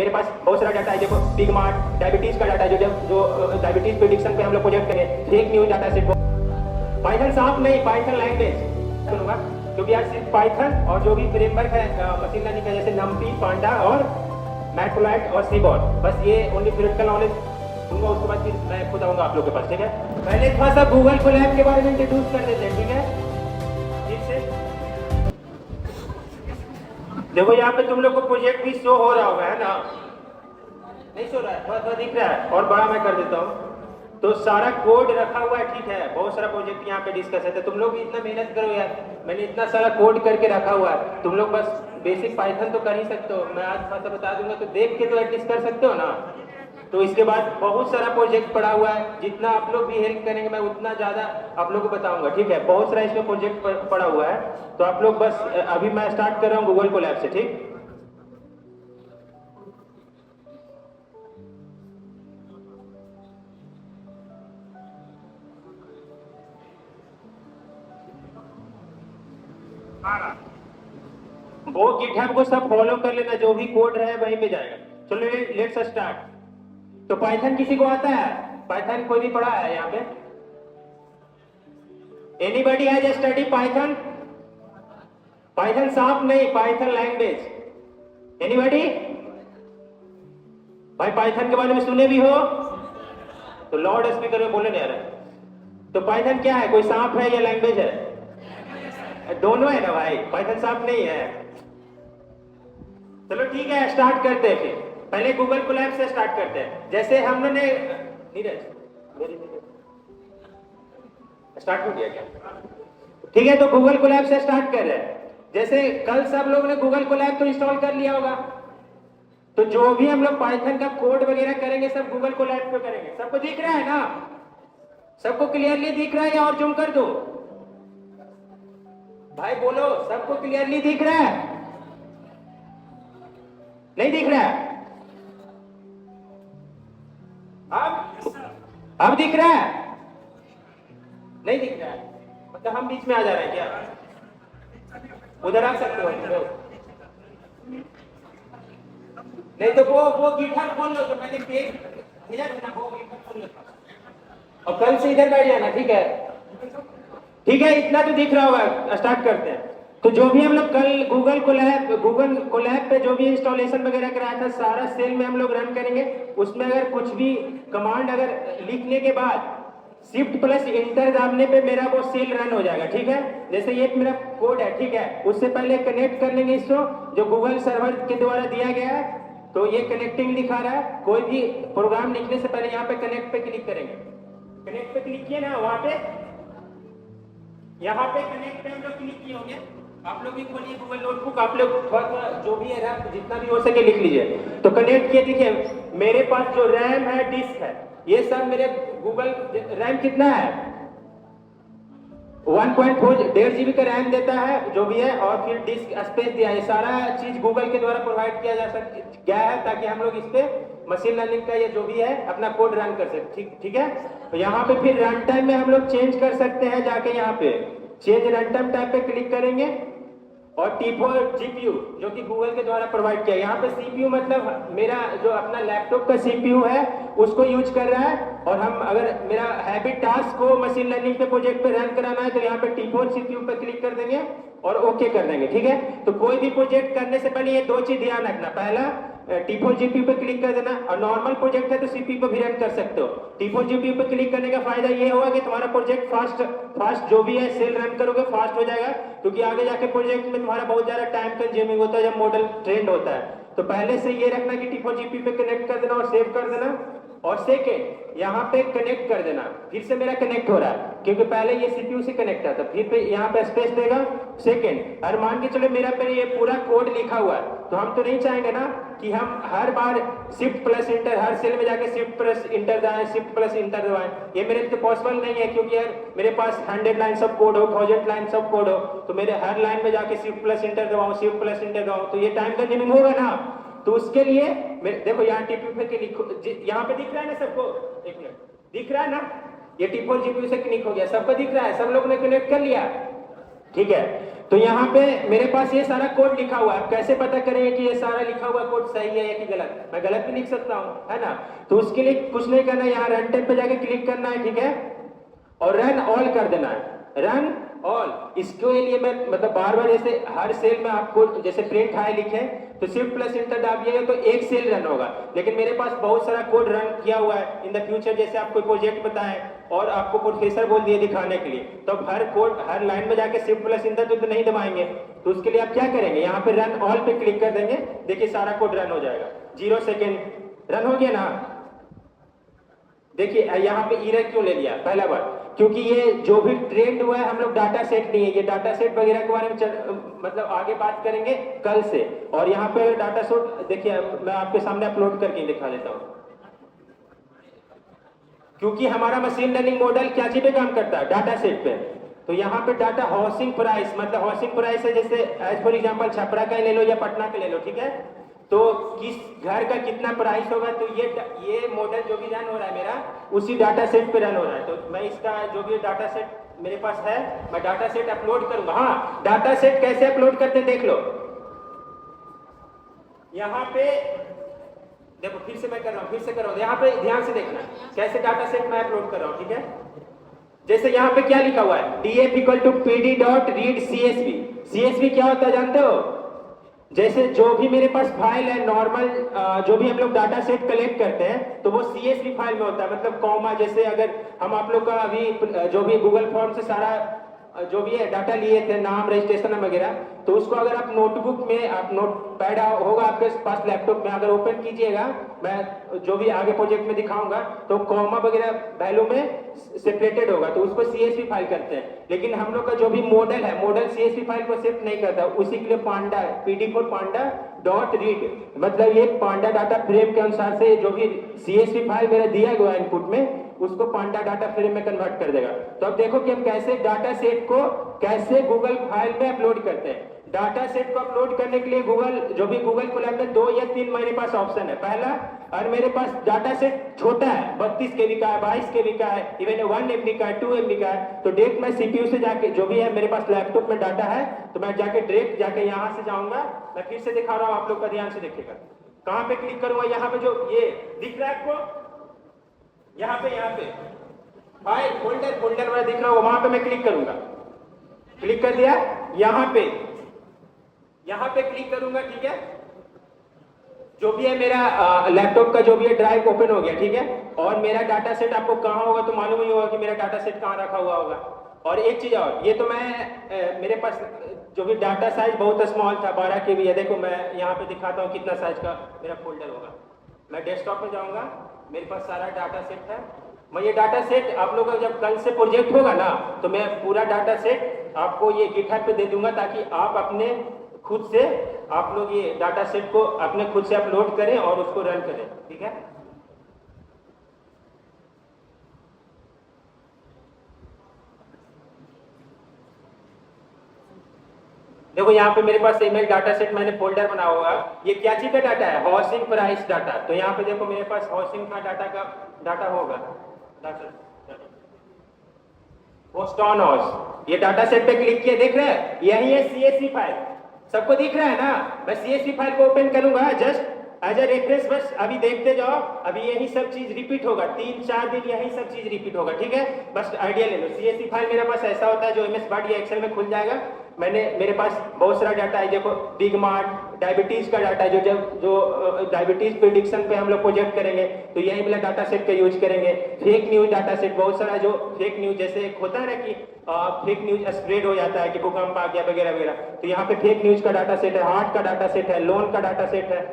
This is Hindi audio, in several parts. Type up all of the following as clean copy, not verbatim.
मेरे पास बहुत सारा डाटा है, देखो पिगमार्ट डायबिटीज का डाटा है, जो डायबिटीज प्रेडिक्शन पे हम लोग प्रोजेक्ट करें, fake news data set. Python साफ नहीं, पाइथन लैंग्वेज सुनूंगा, क्योंकि यार सिर्फ पाइथन और जो भी फ्रेमवर्क है मशीन लर्निंग का, जैसे नम्पी, पांडा और मैटप्लॉट और सीबॉट, बस ये ओनली थ्योरेटिकल नॉलेज दूंगा। उसके बाद फिर मैं खुद आऊंगा आप लोग के पास, ठीक है। पहले थोड़ा सा गूगल कोलैब के बारे में इंट्रोड्यूस कर देते हैं, ठीक है। ठीक से देखो यहाँ पे तुम लोग को प्रोजेक्ट भी शो हो रहा होगा, है ना? नहीं शो रहा है? थोड़ा थोड़ा दिख रहा है, और बड़ा मैं कर देता हूँ। तो सारा कोड रखा हुआ है, ठीक है। बहुत सारा प्रोजेक्ट यहाँ पे डिस्कस है, तो तुम लोग भी इतना मेहनत करो यार। मैंने इतना सारा कोड करके रखा हुआ है, तुम लोग बस बेसिक पाइथन तो कर ही सकते हो। मैं आज थोड़ा सा बता दूंगा, तो देख के तो एटलीस्ट कर सकते हो ना। तो इसके बाद बहुत सारा प्रोजेक्ट पड़ा हुआ है, जितना आप लोग भी हेल्प करेंगे मैं उतना ज़्यादा आप लोग को बताऊंगा, ठीक है। बहुत सारा इसमें प्रोजेक्ट पड़ा हुआ है, तो आप लोग बस अभी मैं स्टार्ट कर रहा हूँ गूगल कोलैब से, ठीक। वो गिटहब को सब फॉलो कर लेना, जो भी कोड रहे वहीं पे जाएगा। चलो लेट्स स्टार्ट। तो पाइथन किसी को आता है? पाइथन कोई भी पढ़ा है यहाँ पे? Anybody has study Python? Python साफ नहीं, पाइथन लैंग्वेज। एनीबॉडी? भाई पाइथन के बारे में सुने भी हो तो लाउड स्पीकर में बोले नहीं आ रहा। तो पाइथन क्या है? कोई सांप है या लैंग्वेज है? दोनों है ना भाई, पाइथन सांप नहीं है। चलो ठीक है, स्टार्ट करते हैं। फिर पहले गूगल कोलैब से स्टार्ट करते हैं। जैसे हमने नीरज स्टार्ट हो गया क्या? ठीक है, तो गूगल कोलैब से स्टार्ट कर रहे हैं। जैसे कल सब लोग ने गूगल कोलैब तो इंस्टॉल कर लिया होगा, तो जो भी हम लोग पाइथन का कोड वगैरह करेंगे सब गूगल कोलैब पे करेंगे। सबको दिख रहा है ना? सबको क्लियरली दिख रहा है या और जूम कर दो? भाई बोलो, सबको क्लियरली दिख रहा है? नहीं दिख रहा है? अब दिख रहा है? नहीं दिख रहा है मतलब हम बीच में आ जा रहे हैं क्या? उधर आ सकते हो नहीं तो वो गिटहब खोल लो, तो मैंने पेज भेजा था ना, वो गिटहब खोल लो और कल से इधर बैठ जाना, ठीक है। ठीक है, इतना तो दिख रहा होगा। स्टार्ट करते हैं। तो जो भी हम लोग कल गूगल कोलैब पे जो भी इंस्टॉलेशन वगैरह कराया था, सारा सेल में हम लोग रन करेंगे। उसमें अगर कुछ भी कमांड अगर लिखने के बाद शिफ्ट प्लस इंटर दाबने पे मेरा वो सेल रन हो जाएगा, ठीक है। जैसे ये मेरा कोड है, ठीक है। उससे पहले कनेक्ट कर लेंगे इसको, जो गूगल सर्वर के द्वारा दिया गया है। तो ये कनेक्टिंग दिखा रहा है। कोई भी प्रोग्राम लिखने से पहले यहाँ पे कनेक्ट पे क्लिक करेंगे। कनेक्ट पे क्लिक किए ना, वहां पे यहाँ पे कनेक्ट पे हम लोग क्लिक किए होंगे। आप लोग भी खोलिए गूगल नोटबुक, आप लोग थोड़ा जो भी है रैम जितना भी हो सके लिख लीजिए। तो कनेक्ट किए, देखिए मेरे पास जो रैम है, डिस्क है, ये सब मेरे गूगल रैम कितना है? 1.4 GB का रैम देता है जो भी है, और फिर डिस्क स्पेस दिया है। सारा चीज गूगल के द्वारा प्रोवाइड किया जा गया है, ताकि हम लोग इस पे मशीन लर्निंग का ये जो भी है अपना कोड रन कर सकते। ठीक है। तो यहाँ पे फिर रन टाइम में हम लोग चेंज कर सकते हैं। जाके यहाँ पे चेंज रन टाइम टैब पे क्लिक करेंगे, और T4 GPU जो कि गूगल के द्वारा प्रोवाइड किया। यहाँ पे CPU मतलब मेरा जो अपना लैपटॉप का CPU है उसको यूज कर रहा है। और हम अगर मेरा हैवी टास्क को मशीन लर्निंग पे प्रोजेक्ट पे रन कराना है, तो यहाँ पे T4 CPU पे क्लिक कर देंगे और ओके कर देंगे, ठीक है। तो कोई भी प्रोजेक्ट करने से पहले ये दो चीज ध्यान रखना। पहला T4 GPU पे क्लिक कर देना, और नॉर्मल प्रोजेक्ट है तो CPU पे भी रन कर सकते हो। T4 GPU पे क्लिक करने का फायदा ये होगा कि तुम्हारा प्रोजेक्ट फास्ट जो भी है सेल रन करोगे फास्ट हो जाएगा, क्योंकि आगे जाके प्रोजेक्ट में तुम्हारा बहुत ज्यादा टाइम कंज्यूमिंग होता है जब मॉडल ट्रेंड होता है। तो पहले से ये रखना कि T4 GPU पे कनेक्ट कर देना और सेव कर देना। और सेकेंड, यहाँ पे कनेक्ट कर देना। फिर से मेरा कनेक्ट हो रहा है क्योंकि पहले ये CPU से कनेक्ट था, तो फिर पे यहाँ पे स्पेस देगा। सेकेंड, और मान के चलो मेरा पे ये पूरा कोड लिखा हुआ है, तो हम तो नहीं चाहेंगे ना कि हम हर बार शिफ्ट प्लस इंटर, हर सेल में जाके शिफ्ट प्लस इंटर दबाएं, शिफ्ट प्लस इंटर दबाएं। ये मेरे लिए पॉसिबल नहीं है, क्योंकि यार मेरे पास 100 लाइन ऑफ कोड हो, 1000 लाइन ऑफ कोड हो, तो मेरे हर लाइन में जाके शिफ्ट प्लस इंटर दबाऊं, शिफ्ट प्लस इंटर दबाऊं, तो ये टाइम कंज्यूमिंग होगा ना। तो उसके लिए देखो यहाँ टीपी पे लिखो, यहाँ पे दिख रहा है ना सबको? एक मिनट, दिख रहा है ना? ये T4 GPU से क्लिक हो गया, सबको दिख रहा है? सब लोग ने कनेक्ट कर लिया, ठीक है। तो यहाँ पे मेरे पास ये सारा कोड लिखा हुआ है। कैसे पता करेंगे कि ये सारा लिखा हुआ कोड सही है या कि गलत? मैं गलत भी लिख सकता हूँ, है ना? तो उसके लिए कुछ नहीं करना है, यहाँ रन टाइम पे जाके क्लिक करना है, ठीक है, और रन ऑल कर देना है, रन ऑल। इसके लिए मैं मतलब बार बार जैसे हर सेल में आपको जैसे प्रिंट हाई लिखे तो शिफ्ट प्लस इंटर दाबिएगा तो एक सेल रन होगा, लेकिन मेरे पास बहुत सारा कोड रन किया हुआ है इन द फ्यूचर। जैसे आपको प्रोजेक्ट बताएं और आपको प्रोफेसर बोल दिए दिखाने के लिए, तो हर कोड हर लाइन में जाके शिफ्ट प्लस इंटर तो नहीं दबाएंगे। तो उसके लिए आप क्या करेंगे, यहाँ पे रन ऑल पे क्लिक कर देंगे, देखिए सारा कोड रन हो जाएगा। 0 सेकेंड रन हो गया ना। देखिए यहाँ पे एरर क्यों ले लिया, पहला बार क्योंकि ये जो भी ट्रेंड हुआ है हम लोग डाटा सेट नहीं है, ये डाटा सेट वगैरह के बारे में मतलब आगे बात करेंगे कल से। और यहाँ पे डाटा सेट देखिए मैं आपके सामने अपलोड करके दिखा देता हूँ, क्योंकि हमारा मशीन लर्निंग मॉडल क्या चीज पे काम करता है, डाटा सेट पे। तो यहाँ पे डाटा हाउसिंग प्राइस, मतलब हाउसिंग प्राइस है जैसे एज फॉर एग्जांपल छपरा का ले लो या पटना का ले लो, ठीक है, तो किस घर का कितना प्राइस होगा, तो ये मॉडल जो भी रन हो रहा है मेरा उसी डाटा सेट पे रन हो रहा है। तो मैं इसका जो भी डाटा सेट मेरे पास है मैं डाटा सेट अपलोड करूंगा। हाँ, डाटा सेट कैसे अपलोड करते हैं देख लो, यहाँ पे देखो, फिर से मैं कर रहा हूँ, फिर से कर रहा हूँ, यहाँ पे ध्यान से देखना कैसे डाटा सेट मैं अपलोड कर रहा हूँ, ठीक है। जैसे यहाँ पे क्या लिखा हुआ है, df equal to pd dot read csv। csv क्या होता है जानते हो? जैसे जो भी मेरे पास फाइल है नॉर्मल, जो भी हम लोग डाटा सेट कलेक्ट करते हैं तो वो CSV फाइल में होता है, मतलब कॉमा। जैसे अगर हम आप लोग का अभी जो भी गूगल फॉर्म से सारा जो भी है डाटा लिए थे, नाम, रजिस्ट्रेशन वगैरह, तो उसको अगर आप नोटबुक में, आप नोट पैड होगा आपके पास लैपटॉप में, अगर ओपन कीजिएगा, मैं जो भी आगे प्रोजेक्ट में दिखाऊंगा, तो कॉमा वगैरह वैल्यू में सेपरेटेड होगा, तो उसको CSV फाइल करते हैं। लेकिन हम लोग का जो भी मॉडल है, मॉडल CSV फाइल को सेव नहीं करता, उसी के लिए पांडा, PD for Panda dot read, मतलब ये पांडा डाटा फ्रेम के अनुसार से जो भी CSV फाइल मेरा दिया गया इनपुट में उसको पांडा डाटा फ्रेम में कन्वर्ट कर देगा। तो अब देखो कि हम कैसे डाटा सेट को कैसे गूगल फाइल में अपलोड करते हैं। डाटा सेट को अपलोड करने के लिए गूगल जो भी गूगल कोलैब में 2 या 3 मेरे पास ऑप्शन है। पहला, और मेरे पास डाटा सेट छोटा है, 32 KB का है, 22 KB का है, इवन 1 MB का है, 2 MB का है, तो डायरेक्ट मैं CPU से जाके जो भी है मेरे पास लैपटॉप में डाटा है तो मैं जाके डायरेक्ट जाके यहाँ से जाऊंगा। मैं फिर से दिखा रहा हूँ, आप लोग का ध्यान से देखिएगा। कहाँ पे क्लिक करूंगा, यहाँ पे जो ये दिख रहा है आपको, यहाँ पे फाइल फोल्डर वाला दिख रहा हो, वहां पे मैं क्लिक करूंगा। क्लिक कर दिया, यहाँ पे क्लिक करूंगा, ठीक है। जो भी है मेरा लैपटॉप का जो भी है ड्राइव ओपन हो गया, ठीक है। और मेरा डाटा सेट आपको कहाँ होगा तो मालूम ही होगा कि मेरा डाटा सेट कहाँ रखा हुआ होगा। और एक चीज और, ये तो मैं मेरे पास जो भी डाटा साइज बहुत स्मॉल था, 12 KB है। देखो मैं यहाँ पे दिखाता हूँ कितना साइज का मेरा फोल्डर होगा। मैं डेस्कटॉप में जाऊंगा, मेरे पास सारा डाटा सेट है। मैं ये डाटा सेट आप लोगों का जब कल से प्रोजेक्ट होगा ना, तो मैं पूरा डाटा सेट आपको ये गिटहब पे दे दूंगा, ताकि आप अपने खुद से आप लोग ये डाटा सेट को अपने खुद से अपलोड करें और उसको रन करें, ठीक है। देखो यहाँ पे मेरे पास ईमेल डाटा सेट मैंने फोल्डर बना हुआ। ये क्या चीज का डाटा है, हाउसिंग प्राइस डाटा। तो यहाँ पे देखो मेरे पास हाउसिंग का डाटा होगा, पोस्टॉन हाउस। ये डाटा सेट पे क्लिक किया, देख रहे हैं यही है CSV फाइल, सबको दिख रहा है ना। मैं CSV फाइल को ओपन करूंगा जस्ट एज ए रेफरेंस, बस अभी देखते जाओ। अभी यही सब चीज रिपीट होगा, 3-4 दिन यही सब चीज रिपीट होगा, ठीक है। बस आइडिया ले लो। CSV फाइल मेरे पास ऐसा होता है जो MS वर्ड या एक्सेल में खुल जाएगा। मेरे पास बहुत सारा डाटा है। देखो बिग मार्ट, डायबिटीज का डाटा है, जो डायबिटीज प्रिडिक्शन पे हम लोग प्रोजेक्ट करेंगे तो यही वाला डाटा सेट का यूज करेंगे। फेक न्यूज डाटा सेट बहुत सारा, जो फेक न्यूज जैसे होता है ना कि फेक न्यूज स्प्रेड हो जाता है कि भूकंप आ गया वगैरह वगैरह, तो यहाँ पे फेक न्यूज का डाटा सेट है, हार्ट का डाटा सेट है, लोन का डाटा सेट है,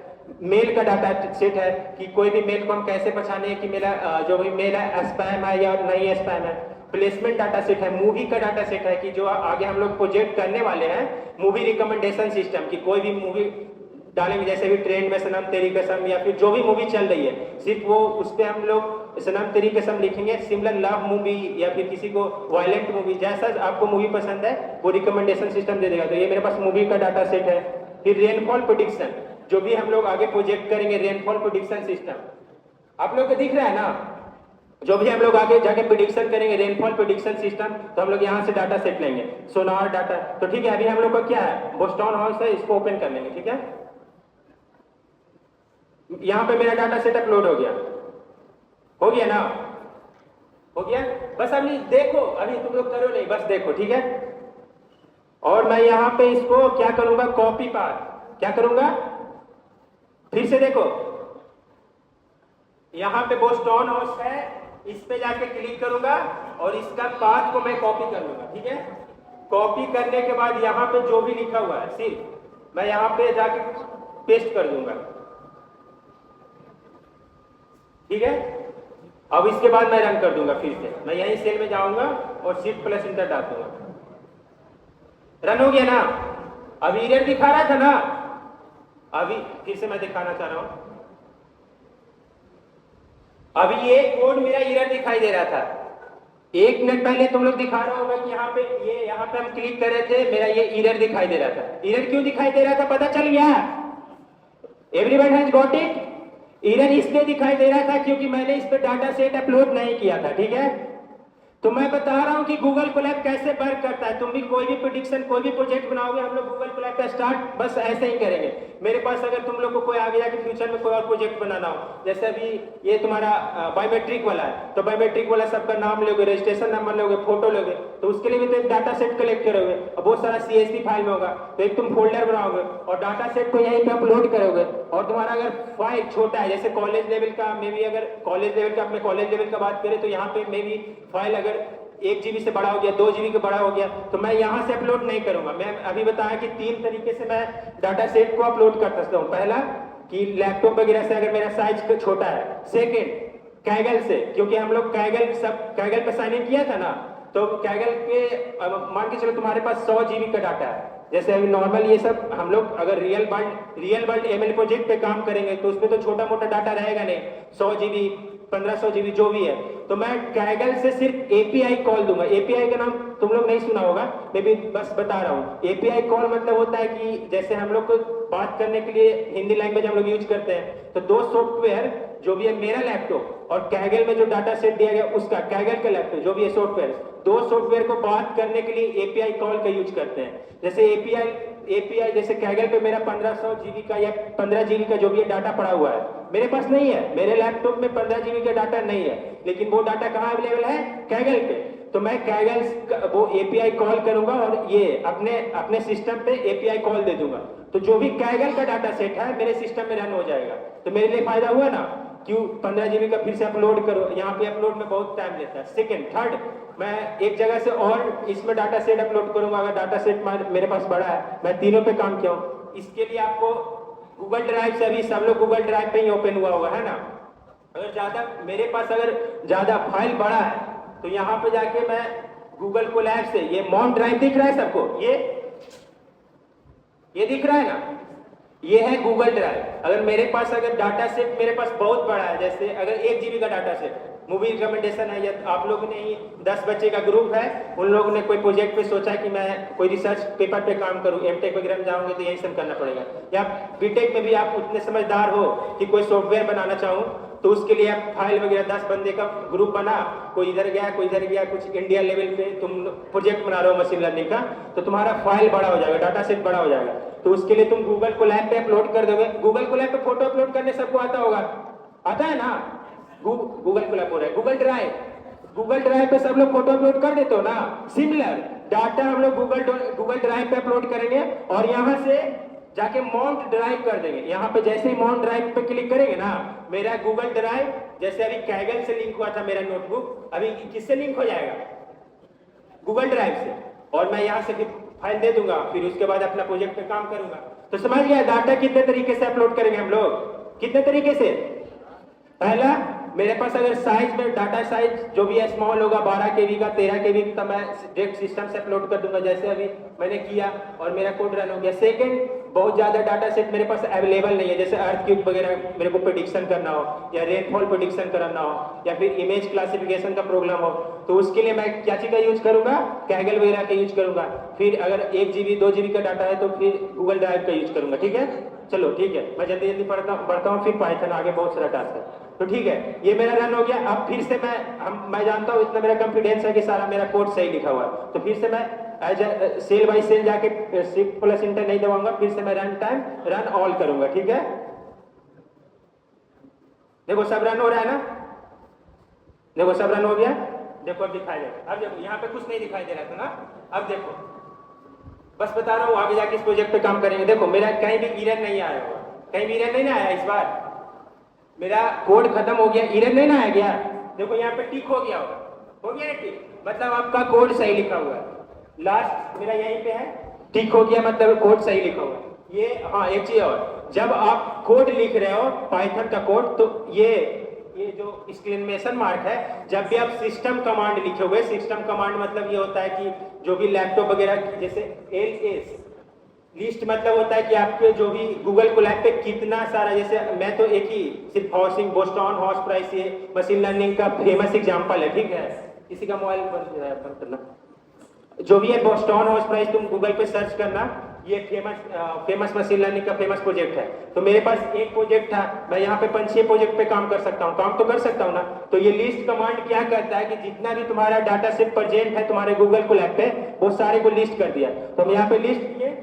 मेल का डाटा सेट है कि कोई भी मेल को हम कैसे पहचाने कि मेरा जो भी मेल है स्पैम है या नहीं स्पैम है। प्लेसमेंट डाटा सेट है, मूवी का डाटा सेट है कि जो आगे हम लोग प्रोजेक्ट करने वाले हैं, मूवी रिकमेंडेशन सिस्टम की कोई भी मूवी डालेंगे, जैसे भी ट्रेंड में सनम तेरी कसम या फिर जो भी मूवी चल रही है, सिर्फ वो उस पर हम लोग सनम तेरी कसम लिखेंगे। सिमिलर लव मूवी या फिर किसी को वायलेंट मूवी, जैसा आपको मूवी पसंद है वो रिकमेंडेशन सिस्टम दे देगा। तो ये मेरे पास मूवी का डाटा सेट है। फिर रेनफॉल प्रेडिक्शन, जो भी हम लोग आगे प्रोजेक्ट करेंगे, रेनफॉल प्रेडिक्शन सिस्टम आप लोग को दिख रहा है ना। जो भी हम लोग आगे जाके प्रिडिक्शन करेंगे, रेनफॉल प्रिडिक्शन सिस्टम, तो हम लोग यहाँ से डाटा सेट लेंगे, सोनार डाटा। तो ठीक है, अभी हम लोग का क्या है, बोस्टन हाउस है, इसको ओपन कर लेंगे। ठीक है, यहाँ पे मेरा डाटा सेट अपलोड हो गया ना, हो गया। बस अभी देखो, अभी तुम लोग करो नहीं, बस देखो। ठीक है, और मैं यहाँ पे इसको क्या करूंगा, कॉपी पाथ। क्या करूंगा, फिर से देखो, यहाँ पे बोस्टन हाउस है, इस पे जाके क्लिक करूंगा और इसका पाथ को मैं कॉपी कर लूंगा। ठीक है, कॉपी करने के बाद यहाँ पे जो भी लिखा हुआ है सिर्फ मैं यहाँ पे जाके पेस्ट कर दूंगा। ठीक है, अब इसके बाद मैं रन कर दूंगा। फिर से मैं यही सेल में जाऊंगा और शिफ्ट प्लस इंटर डाल दूंगा। रन हो गया ना, अभी एरर दिखा रहा था ना, अभी फिर से मैं दिखाना चाह रहा हूं। अभी ये कोड मेरा एरर दिखाई दे रहा था, 1 मिनट पहले तुम लोग दिखा रहा होगा कि यहाँ पे हम क्लिक कर रहे थे, मेरा ये एरर दिखाई दे रहा था। एरर क्यों दिखाई दे रहा था, पता चल गया? Everyone has got it? Error इसलिए दिखाई दे रहा था क्योंकि मैंने इस पे डाटा सेट अपलोड नहीं किया था। ठीक है, तो मैं बता रहा हूं कि गूगल कोलैब कैसे वर्क करता है। तुम भी कोई भी प्रेडिक्शन, कोई भी प्रोजेक्ट बनाओगे, हम लोग गूगल कोलैब का स्टार्ट बस ऐसे ही करेंगे। मेरे पास अगर तुम लोग को कोई आ गया कि फ्यूचर में कोई और प्रोजेक्ट बनाना हो, जैसे अभी ये तुम्हारा बायोमेट्रिक वाला है, तो बायोमेट्रिक वाला सबका नाम लोगे, रजिस्ट्रेशन नंबर लोगे, फोटो लोगे, तो उसके लिए भी तो एक डाटा सेट कलेक्ट करोगे और बहुत सारा CSV फाइल में होगा, तो एक तुम फोल्डर बनाओगे और डाटा सेट को यहीं पे अपलोड करोगे। और तुम्हारा अगर फाइल छोटा है, जैसे कॉलेज लेवल का, मे बी अगर कॉलेज लेवल का, अपने कॉलेज लेवल का बात करें, तो यहाँ पे मे बी फाइल अगर 1 GB से बड़ा हो गया, 2 GB का बड़ा हो गया, तो मैं यहाँ से अपलोड नहीं करूंगा। मैं अभी बताया कि 3 तरीके से मैं डाटा सेट को अपलोड कर सकता हूँ। पहला कि लैपटॉप वगैरह से अगर मेरा साइज छोटा है। सेकेंड, कैगल से, क्योंकि हम लोग कैगल पे साइन इन किया था ना, तो कैगल पे मान के चलो तुम्हारे पास 100 GB का डाटा है। जैसे अभी नॉर्मल ये सब हम लोग अगर रियल वर्ल्ड ML प्रोजेक्ट पे काम करेंगे तो उसमें तो छोटा मोटा डाटा रहेगा नहीं, 100 GB 1500 GB जो भी है। तो मैं कैगल से सिर्फ API कॉल दूंगा। API का नाम तुम लोग नहीं सुना होगा, मैं भी बस बता रहा हूँ। API कॉल मतलब होता है कि जैसे हम लोग को बात करने के लिए हिंदी लैंग्वेज हम लोग यूज करते हैं, तो 2 सॉफ्टवेयर जो भी है, मेरा लैपटॉप और कैगल में जो डाटा सेट दिया गया उसका, कैगल का लैपटॉप जो भी है सॉफ्टवेयर, 2 सॉफ्टवेयर को बात करने के लिए API कॉल का यूज करते हैं। जैसे API जैसे कैगल पे मेरा 1500 GB का या 15 GB का जो भी डाटा पड़ा हुआ है, मेरे पास नहीं है, मेरे लैपटॉप में 15 GB का डाटा नहीं है, लेकिन वो डाटा कहाँ अवेलेबल है, कैगल पे। तो मैं कैगल वो API कॉल करूंगा और ये अपने सिस्टम पे API कॉल दे दूंगा, तो जो भी कैगल का डाटा सेट है मेरे सिस्टम में रन हो जाएगा। तो मेरे लिए फायदा हुआ ना, क्यों 15 GB का फिर से अपलोड करो, यहाँ पे अपलोड में बहुत टाइम लेता है। सेकेंड, थर्ड, मैं एक जगह से और इसमें डाटा सेट अपलोड करूंगा, अगर डाटा सेट मेरे पास बड़ा है, मैं तीनों पे काम किया हूँ। इसके लिए आपको गूगल ड्राइव से, अभी सब लोग गूगल ड्राइव पे ही ओपन हुआ होगा, है ना। अगर मेरे पास अगर ज्यादा फाइल बड़ा है तो यहाँ पे जाके मैं गूगल कोलैब से, ये मॉन ड्राइव दिख रहा है सबको, ये दिख रहा है ना, ये है गूगल ड्राइव। अगर मेरे पास अगर डाटा सेट मेरे पास बहुत बड़ा है, जैसे अगर 1 GB का डाटा सेट, मूवी रिकमेंडेशन है, या आप लोगों ने ही 10 बच्चे का ग्रुप है, उन लोगों ने कोई प्रोजेक्ट पे सोचा कि मैं कोई रिसर्च पेपर पे काम करूं, M.Tech वगैरह में जाओगे तो यही सब करना पड़ेगा, या B.Tech में भी आप उतने समझदार हो कि कोई सॉफ्टवेयर बनाना चाहूँ, तो उसके लिए आप फाइल वगैरह 10 बंदे का ग्रुप बना, कोई इधर गया कोई इधर गया, कुछ इंडिया लेवल पे तुम प्रोजेक्ट बना रहे हो मशीन लर्निंग का, तो तुम्हारा फाइल बड़ा हो जाएगा, डाटा सेट बड़ा हो जाएगा। तो उसके लिए तुम गूगल कोलैब पे अपलोड कर दोगे। गूगल कोलैब पे फोटो अपलोड करने सबको आता होगा, आता है ना, गूगल कोलैब हो रहा है, गूगल ड्राइव पे सब लोग फोटो अपलोड कर देते हो ना। सिमिलर डाटा हम लोग गूगल ड्राइव पे अपलोड करेंगे और यहाँ से जाके माउंट ड्राइव कर देंगे। यहाँ पे जैसे ही माउंट ड्राइव पे क्लिक करेंगे ना, मेरा गूगल ड्राइव जैसे अभी कैगल से लिंक हुआ था मेरा नोटबुक, अभी किससे लिंक हो जाएगा, गूगल ड्राइव से, और मैं यहाँ से फिर फाइल दे दूंगा, फिर उसके बाद अपना प्रोजेक्ट पे काम करूंगा। तो समझ गया डाटा कितने तरीके से अपलोड करेंगे हम लोग, कितने तरीके से। पहला, मेरे पास अगर साइज में डाटा साइज जो भी है स्मॉल होगा, 12 KB का, 13 KB का, तो मैं डायरेक्ट सिस्टम से अपलोड कर दूंगा, जैसे अभी मैंने किया और मेरा कोड रन हो गया। सेकंड, बहुत ज्यादा डाटा सेट मेरे पास अवेलेबल नहीं है, जैसे अर्थक्वेक वगैरह मेरे को प्रेडिक्शन करना हो, या रेनफॉल प्रेडिक्शन करना हो, या फिर इमेज क्लासिफिकेशन का प्रॉब्लम हो, तो उसके लिए मैं क्या चीज का यूज करूंगा, कैगल वगैरह का यूज करूंगा। फिर अगर 1 GB 2 GB का डाटा है तो फिर गूगल ड्राइव का यूज करूंगा। ठीक है, चलो ठीक है, मैं जल्दी जल्दी बढ़ता हूँ, फिर पाइथन आगे बहुत सारा टास्क है। तो ठीक है, ये मेरा रन हो गया। अब फिर से मैं जानता हूँ, इतना मेरा कॉन्फिडेंस है कि सारा मेरा कोड सही लिखा हुआ है। तो फिर से मैं एज सेल बाई सेल जाके शिफ्ट प्लस इंटर नहीं दबाऊंगा, फिर से मैं रन टाइम रन ऑल करूंगा। ठीक है, देखो सब रन हो रहा है ना, देखो सब रन हो गया। देखो अब दिखाई दे रहा है, अब देखो यहाँ पे कुछ नहीं दिखाई दे रहा था ना, अब देखो बस बता रहा हूँ, आगे जाके इस प्रोजेक्ट पे काम करेंगे। देखो मेरा कहीं भी एरर नहीं आया हुआ, कहीं भी एरर नहीं ना आया इस बार, मेरा कोड खत्म हो गया, एरर नहीं ना आ गया। देखो यहाँ पे टिक हो गया होगा, हो गया ना टिक, मतलब आपका कोड सही लिखा हुआ है। लास्ट मेरा यहीं पे है, टिक हो गया मतलब कोड सही लिखा हुआ है। ये हाँ एक चीज और, जब आप कोड लिख रहे हो पाइथन का कोड, तो ये जो एक्सक्लेमेशन मार्क है, जब भी आप सिस्टम कमांड लिखे हुए, सिस्टम कमांड मतलब ये होता है कि जो भी लैपटॉप वगैरह, जैसे LS लिस्ट मतलब होता है कि आपके जो भी गूगल कोलैब पे कितना सारा, जैसे मैं तो एक ही सिर्फ हाउसिंग बोस्टन हाउस प्राइस, ये मशीन लर्निंग का फेमस एग्जांपल है। ठीक है, किसी का मोबाइल बंद करना, जो भी है बोस्टन हाउस प्राइस तुम गूगल पे सर्च करना, ये फेमस मशीन लर्निंग का फेमस प्रोजेक्ट है। तो मेरे पास एक प्रोजेक्ट था, मैं यहाँ पे 5-6 प्रोजेक्ट पे काम कर सकता हूँ, काम तो कर सकता हूँ ना। तो ये लिस्ट कमांड क्या करता है कि जितना भी तुम्हारा डाटा सेट प्रेजेंट है तुम्हारे गूगल कोलैब पे, वो सारे को लिस्ट कर दिया। तो हम यहाँ पे लिस्ट किए,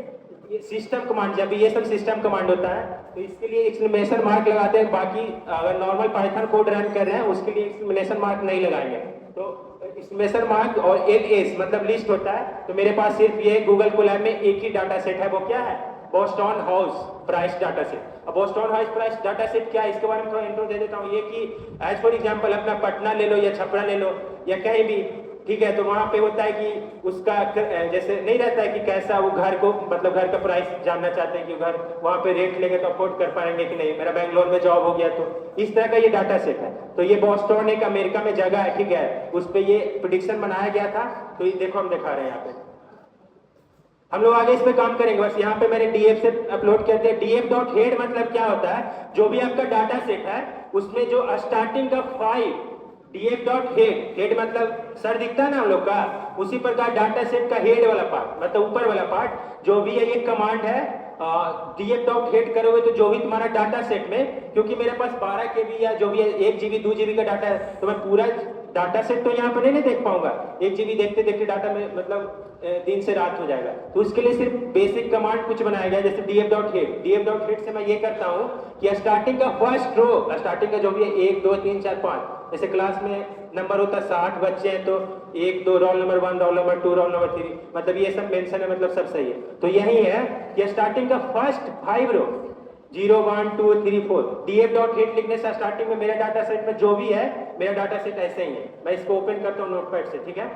ये सिस्टम कमांड, जब ये सब सिस्टम कमांड होता है तो इसके लिए एक्सक्लेमेशन मार्क लगाते हैं। बाकी अगर नॉर्मल पाइथन कोड रन कर रहे हैं उसके लिए एक्सक्लेमेशन मार्क नहीं लगाएंगे। तो एक्सक्लेमेशन मार्क और LS मतलब लिस्ट होता है। तो मेरे पास सिर्फ ये गूगल कोलैब में एक ही डाटा सेट है, वो क्या है, Boston house price data set. अब Boston house price data set क्या है, इसके बारे में थोड़ा इंट्रो दे देता हूँ। ये कि एज फॉर एग्जांपल अपना पटना ले लो या छपरा ले लो या कहीं भी, ठीक है, तो वहां पे होता है कि उसका जैसे नहीं रहता है कि कैसा वो घर को, मतलब घर का प्राइस जानना चाहते हैं कि घर वहां पे रेट लेंगे तो अफोर्ड कर पाएंगे कि नहीं, मेरा बेंगलोर में जॉब हो गया, तो इस तरह का ये डाटा सेट है। तो ये बोस्टन एक अमेरिका में जगह है, ठीक है, उस पर ये प्रिडिक्शन बनाया गया था। तो ये देखो हम दिखा रहे हैं यहाँ पे, हम लोग आगे इस पे काम करेंगे। बस यहाँ पे मैंने DF से अपलोड करते हैं। df.head मतलब क्या होता है, जो भी आपका डाटा सेट है उसमें जो स्टार्टिंग का 5 df.head, हेड मतलब सर दिखता है ना हम लोग का, उसी प्रकार डाटा सेट का हेड वाला पार्ट मतलब ऊपर वाला पार्ट जो भी है, ये कमांड है df.head करोगे तो जो भी तुम्हारा डाटा सेट में, क्योंकि मेरे पास 12 KB या जो भी है 1 GB 2 GB का डाटा है, तो मैं पूरा डाटा सेट तो यहाँ पर नहीं देख पाऊंगा। 1 GB देखते देखते डाटा में मतलब दिन से रात हो जाएगा। तो उसके लिए सिर्फ बेसिक कमांड कुछ बनाया गया, जैसे df.head। df.head से मैं ये करता हूँ कि स्टार्टिंग का फर्स्ट रो, स्टार्टिंग का जो भी है 1 2 3 4 5, जैसे क्लास में नंबर होता है 60 बच्चे हैं तो 1 2 roll number 1 roll number 2 roll number 3, मतलब ये सब मेंशन है, मतलब सब सही है। तो यही है कि स्टार्टिंग का फर्स्ट 5 रो 0 1 2 3 4 df.head लिखने से स्टार्टिंग में मेरे डाटा सेट में जो भी है, मेरा डाटा सेट ऐसे ही है। मैं इसको ओपन करता हूँ नोटपैड से, ठीक है।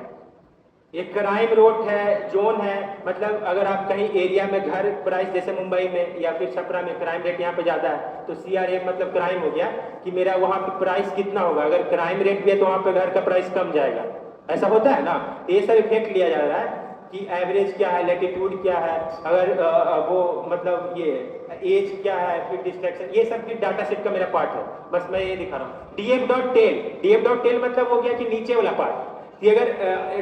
एक क्राइम रोड है, जोन है, मतलब अगर आप कहीं एरिया में घर प्राइस, जैसे मुंबई में या फिर छपरा में क्राइम रेट यहाँ पे ज्यादा है, तो CRM मतलब क्राइम हो गया कि मेरा वहाँ पे प्राइस कितना होगा। अगर क्राइम रेट भी है तो वहाँ पे घर का प्राइस कम जाएगा, ऐसा होता है ना। तो ये सब इफेक्ट लिया जा रहा है कि एवरेज क्या है, लेटीट्यूड क्या है, अगर वो मतलब ये एज क्या है, फिर डिस्ट्रैक्शन, ये सब भी डाटा सेट का मेरा पार्ट है। बस मैं ये दिखा रहा हूँ। df.tail, df.tail मतलब हो गया कि नीचे वाला पार्ट, कि अगर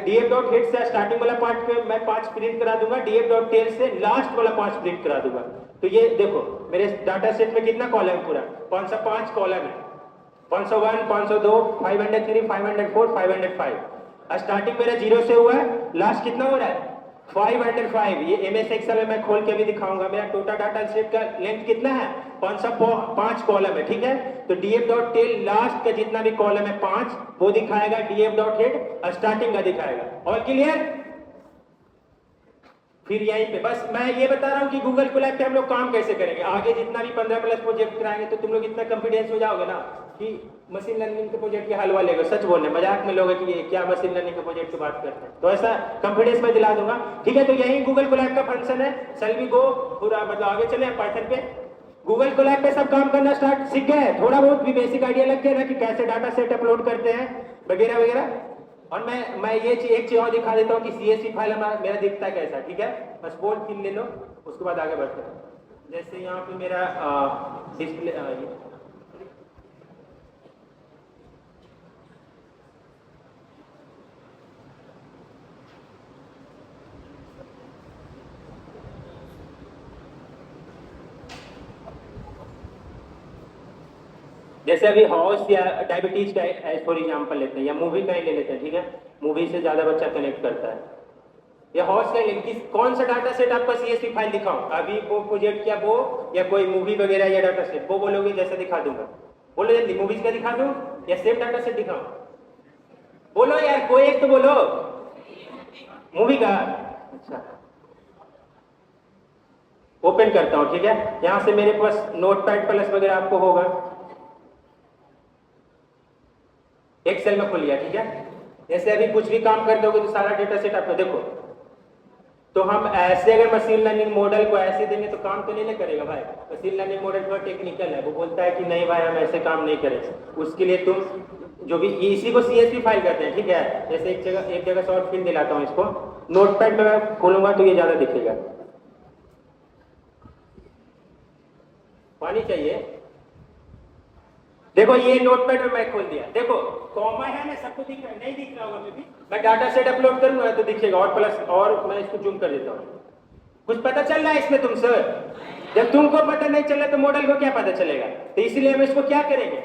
df.head से स्टार्टिंग वाला पार्ट पे मैं 5 प्रिंट करा दूंगा, df.tail से लास्ट वाला 5 प्रिंट करा दूंगा। तो ये देखो मेरे डाटा सेट में कितना कॉलम, पूरा 505 कॉलम है, 501 502 503 504 505। स्टार्टिंग मेरा 0 से हुआ है, लास्ट कितना हो रहा है 505। ये MS एक्सेल में मैं खोल के भी दिखाऊंगा। मेरा टोटल डाटा सेट का लेंथ कितना है, 505 कॉलम है, ठीक है। तो df.tail लास्ट का जितना भी कॉलम है 5 वो दिखाएगा, df.head स्टार्टिंग का दिखाएगा। और क्लियर, फिर यहीं पे बस मैं ये बता रहा हूँ कि गूगल कोलैब पे हम लोग काम कैसे करेंगे। आगे जितना भी 15+ प्रोजेक्ट कराएंगे तो तुम लोग इतना कॉन्फिडेंस हो जाओगे ना कि मशीन लर्निंग के प्रोजेक्ट के हलवा लेगा। सच बोलने मजाक में लोगे कि ये क्या मशीन लर्निंग के प्रोजेक्ट की बात करते हैं, तो ऐसा कॉन्फिडेंस मैं दिला दूंगा, ठीक है। तो यही गूगल कोलैब का फंक्शन है। शैल वी गो, पूरा मतलब आगे चले पाइथन पे। गूगल कोलैब पे सब काम करना स्टार्ट सीख गए, थोड़ा बहुत भी बेसिक आइडिया लग गया ना कि कैसे डाटा सेट अपलोड करते हैं वगैरह वगैरह। और मैं ये एक चीज और दिखा देता हूँ कि CSV फाइल मेरा दिखता है कैसा, ठीक है। बस बोल्ड फिल ले लो, उसके बाद आगे बढ़ते हैं। जैसे यहाँ पे मेरा डिस्प्ले जैसे अभी हॉर्स या डायबिटीज का एज फॉर एग्जाम्पल लेते हैं, या मूवी का ही ले लेते हैं, ठीक है, मूवी से ज्यादा बच्चा कनेक्ट करता है, या हॉर्स का ही कौन सा डाटा सेट आपका सीएसवी फाइल दिखाऊं, अभी वो प्रोजेक्ट किया वो, या कोई मूवी वगैरह या डाटा सेट, वो बोलोगे जैसे दिखा दूंगा, बोलो जल्दी, मूवीज का दिखा दूं या सेम डाटा सेट दिखाऊं, बोलो यार, कोई एक तो बोलो, मूवी का। अच्छा, ओपन करता हूं, ठीक है, यहां से मेरे पास नोटपैड प्लस वगैरह आपको होगा, एक्सेल में खोल लिया, ठीक है, जैसे अभी कुछ भी काम कर दोगे तो सारा डेटा सेट आपको देखो, तो हम ऐसे अगर मशीन लर्निंग मॉडल को ऐसे देंगे तो काम तो नहीं ना करेगा भाई, मशीन लर्निंग मॉडल थोड़ा टेक्निकल है, वो बोलता है कि नहीं भाई हम ऐसे काम नहीं करें, उसके लिए तुम जो भी इसी को सीएसवी फाइल करते हैं, ठीक है, जैसे एक जगह शॉर्ट फिल्म दिलाता हूँ इसको, नोटपैड में मैं खोलूंगा तो ये ज्यादा दिखेगा, पानी चाहिए, देखो ये नोटपैड में मैं खोल दिया, देखो कॉमा है ना, सबको दिख रहा है, नहीं दिख रहा होगा मे भी, मैं डाटा सेट अपलोड करूंगा तो दिखेगा, और प्लस और मैं इसको जूम कर देता हूँ, कुछ पता चल रहा है इसमें तुम सर, जब तुमको पता नहीं चल रहा तो मॉडल को क्या पता चलेगा, तो इसलिए हम इसको क्या करेंगे,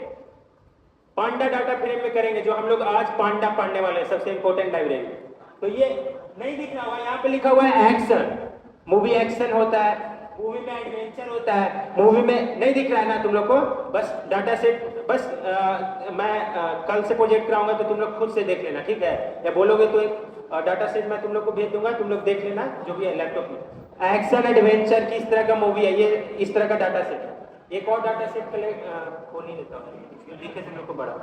पांडा डाटा फ्रेम में करेंगे, जो हम लोग आज पांडा पढ़ने वाले हैं, सबसे इंपॉर्टेंट लाइब्रेरी, तो ये नहीं दिख रहा हुआ, यहाँ पे लिखा हुआ है एक्शन, मूवी एक्शन होता है, मूवी में एडवेंचर होता है, मूवी में नहीं दिख रहा है ना तुम लोग को, बस डाटा सेट, बस मैं कल से प्रोजेक्ट कराऊंगा तो तुम लोग खुद से देख लेना, ठीक है, या बोलोगे तो एक डाटा सेट मैं तुम लोग को भेज दूंगा, तुम लोग देख लेना जो भी है लैपटॉप में, एक्शन एडवेंचर की इस तरह का मूवी है, ये इस तरह का डाटा सेट है, एक और डाटा सेट खोल नहीं देता हूँ, दिखे तुम लोग को बड़ा,